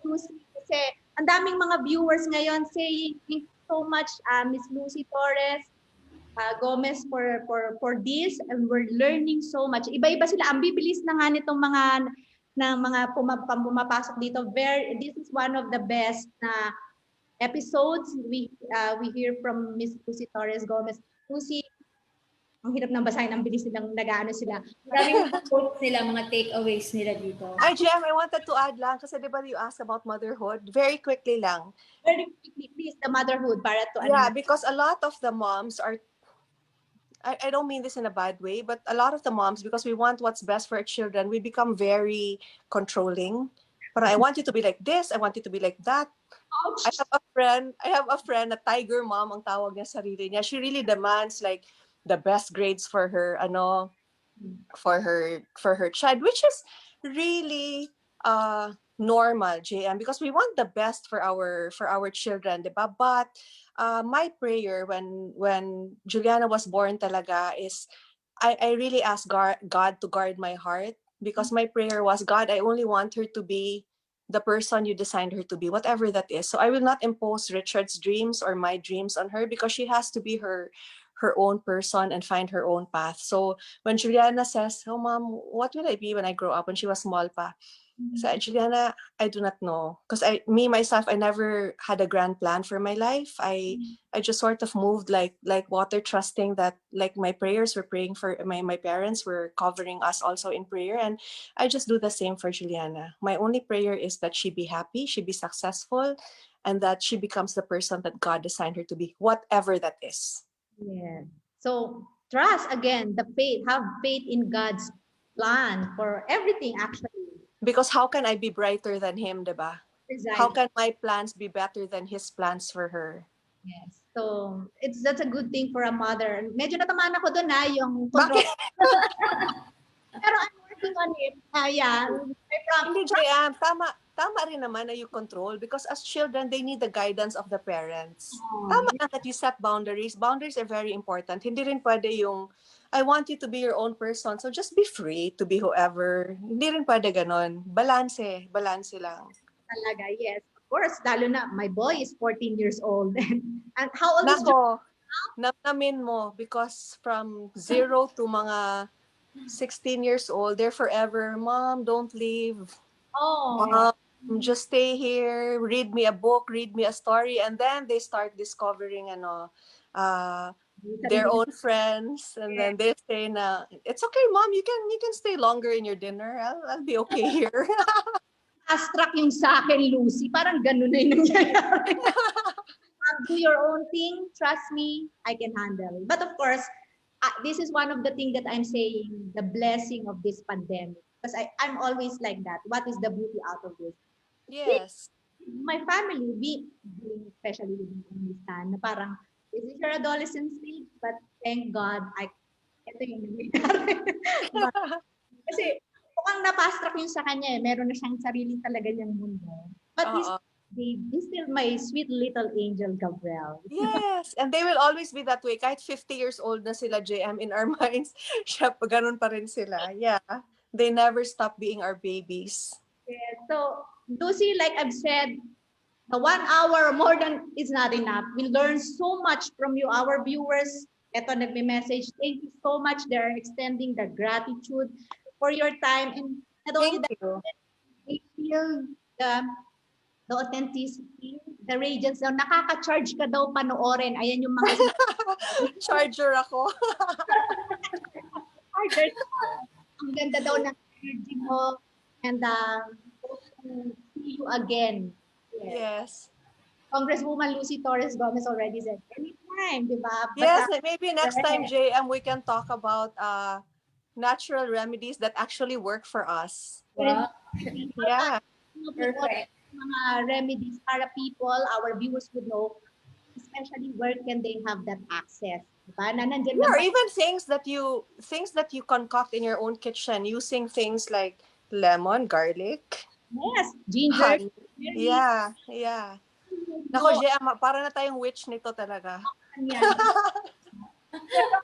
Lucy, kasi ang daming mga viewers ngayon saying thank you so much, Miss Lucy Torres Gomez for this, and we're learning so much. Iba-iba sila. Ang bibilis na nga nitong mga pumapasok dito. This is one of the best na episodes. We hear from Miss Lucy Torres-Gomez. Lucy, ang hirap nang basahin, ang bilis nilang nag-ano sila. Maraming mga quotes nila, mga takeaways nila dito. Ay, JM, I wanted to add lang, kasi di ba you asked about motherhood? Very quickly lang. Very quickly, please, the motherhood para to Yeah, because a lot of the moms are, I don't mean this in a bad way, but a lot of the moms, because we want what's best for our children, we become very controlling. But I want you to be like this, I want you to be like that. I have a friend, a tiger mom ang tawag niya sarili niya. She really demands like the best grades for her for her child, which is really normal, JM, because we want the best for our children, diba? But my prayer when Juliana was born talaga is I really asked God to guard my heart, because my prayer was, God, I only want her to be the person you designed her to be, whatever that is. So I will not impose Richard's dreams or my dreams on her, because she has to be her own person and find her own path. So when Juliana says, "Oh, Mom, what will I be when I grow up?" When she was small pa, so Juliana, I do not know, because myself, I never had a grand plan for my life. I just sort of moved like water, trusting that like my prayers were praying for my parents were covering us also in prayer, and I just do the same for Juliana. My only prayer is that she be happy, she be successful, and that she becomes the person that God designed her to be, whatever that is. Yeah. So trust again, the faith, have faith in God's plan for everything actually. Because how can I be brighter than him, diba? how Precisely. can my plans be better than his plans for her? Yes. So, that's a good thing for a mother. Medyo natamaan ako doon yung control. Bakit? Pero I'm working on it. Yeah. I Hindi, JM. Tama rin naman na you control because as children, they need the guidance of the parents. Tama lang that you set boundaries. Boundaries are very important. Hindi rin pwede yung, I want you to be your own person, so just be free to be whoever. Hindi rin pwede ganon. Balanse. Balanse lang. talaga, yes. Of course, lalo na, my boy is 14 years old. And how old is Nako, namnamin mo because from 0 to mga 16 years old, they're forever, Mom, don't leave. Oh, Mom, just stay here, read me a book, read me a story, and then they start discovering uh, their sarili na. own friends, and then they say na, it's okay, Mom, you can stay longer in your dinner. I'll be okay here. Fast track yung sa akin, Lucy. Parang ganun na yung nangyayari. Do your own thing. Trust me, I can handle. But of course, this is one of the things that I'm saying, the blessing of this pandemic. Because I'm always like that. What is the beauty out of this? Yes. My family, especially with my son, na parang, this is your adolescent stage, but thank God, ito yung nangyayari. Kasi, mukhang na-fast-track yun sa kanya meron na siyang sarili talaga niyang mundo. But Oo. he's still my sweet little angel, Gabriel. Yes, and they will always be that way. Kahit 50 years old na sila, JM, in our minds, siya, ganun pa rin sila. Yeah, they never stop being our babies. Yeah, so, Lucy, like I've said, the 1 hour more than is not enough. We learn so much from you, our viewers. Eto, nagme-message. Thank you so much. They're extending their gratitude for your time. And not only Thank that, you. they feel the authenticity, the radiance. Daw, nakaka-charge ka daw panoorin. Ayan yung mga Charger ako. chargers. Ang ganda daw ng energy mo. And hope to see you again. Yes. Congresswoman Lucy Torres-Gomez already said, anytime, di ba? Yes, Basta, maybe next time, JM, we can talk about natural remedies that actually work for us. Wow. Yeah. Perfect. mga remedies para people, our viewers would know, especially where can they have that access. Diba? Na nandyan Yeah, or naman. even things that you concoct in your own kitchen using things like lemon, garlic, Yes, ginger, honey. berry, Yeah, yeah. Nako, JM, para na tayong witch nito talaga. yan. Pero,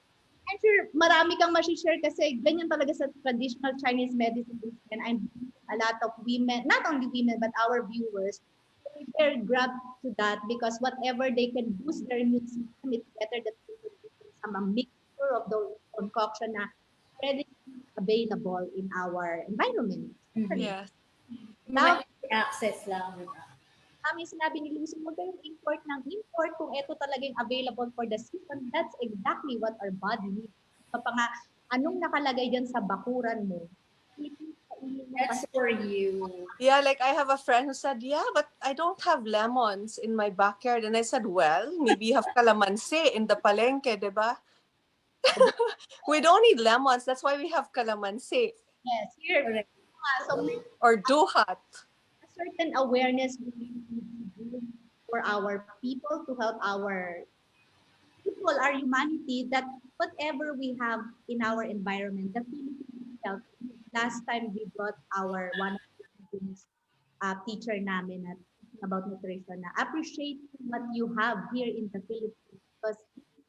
I'm sure marami kang ma-share kasi ganyan talaga sa traditional Chinese medicine. And I'm a lot of women, not only women, but our viewers, they're grabbed to that because whatever they can boost their immune system, it's better that they can do some mixture of those concoction na readily available in our environment. Yes. Now, Access lang. kami sinabi ni Lucy, huwag kayong import ng import kung ito talagang available for the season. That's exactly what our body needs. Kapag nga, anong nakalagay dyan sa bakuran mo, That's for you. Yeah, like I have a friend who said, yeah, but I don't have lemons in my backyard. And I said, well, maybe you have calamansi in the palengke, diba? We don't need lemons. That's why we have calamansi yes, here. Correct. So may or duhat. a certain awareness we need to do for our people, to help our people, our humanity, that whatever we have in our environment, the Philippines itself, last time we brought our one of the Philippines teacher namin at about nutrition na appreciate what you have here in the Philippines because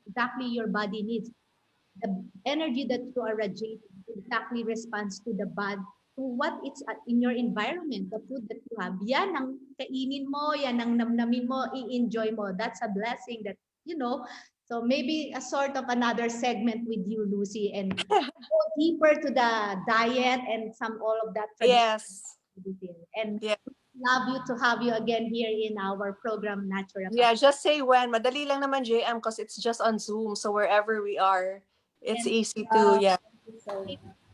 exactly your body needs. The energy that you are radiating exactly responds to the body, to what it's in your environment, the food that you have. Yan ang kainin mo, yan ang namnamin mo, i-enjoy mo. That's a blessing that, so maybe a sort of another segment with you, Lucy, and go deeper to the diet and all of that. Yes. And Yeah. love you to have you again here in our program, Natural. Yeah, just say when. Madali lang naman, JM, because it's just on Zoom. So wherever we are, it's And, easy to, yeah. So,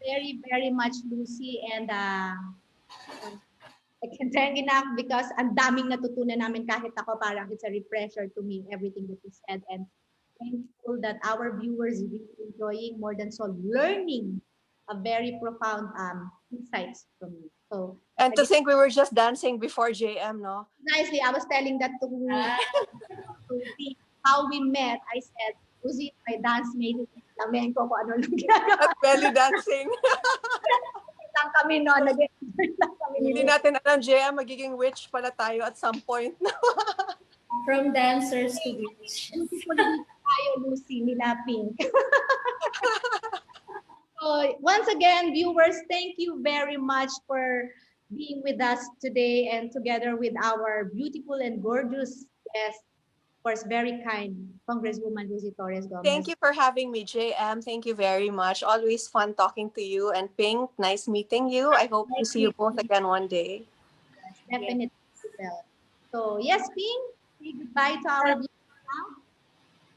very, very much, Lucy, and I can thank enough because ang daming natutunan namin kahit ako parang it's a refresher to me, everything that you said. And thankful that our viewers really enjoying more than so learning a very profound insights from you. So And to again, think we were just dancing before JM, no? nicely, I was telling that Ah, to the, how we met. I said, Lucy, my dance mate, flamenco ko ano lang ginagawa. At belly dancing. Lang kami no, nag-enjoy lang kami Hindi nila. natin alam, JM, magiging witch pala tayo at some point. from dancers to witch. Beautiful din tayo, Lucy, nila Pink. So, once again, viewers, thank you very much for being with us today and together with our beautiful and gorgeous guest, of course, very kind, Congresswoman Lucy Thank Torres-Gomez. you for having me, JM. Thank you very much. Always fun talking to you. And Pink, nice meeting you. I hope to Nice see you both meeting again one day. Yes, definitely. Well. So, yes, Pink, say goodbye to our you. viewers now.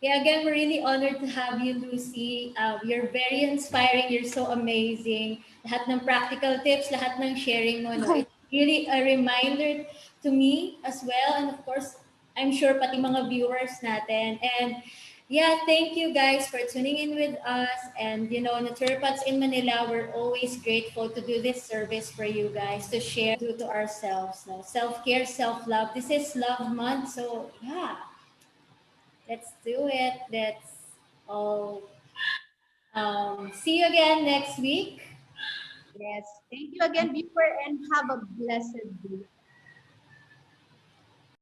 Yeah, again, we're really honored to have you, Lucy. You're very inspiring. You're so amazing. Lahat ng practical tips, lahat ng sharing mo, no? It's really a reminder to me as well. And of course, I'm sure pati mga viewers natin. And yeah, thank you guys for tuning in with us. And you know, Naturpats in Manila, we're always grateful to do this service for you guys, to share what we do to ourselves. No? Self-care, self-love. This is Love Month. So yeah, let's do it. Let's all see you again next week. Yes, thank you again, viewer, and have a blessed day.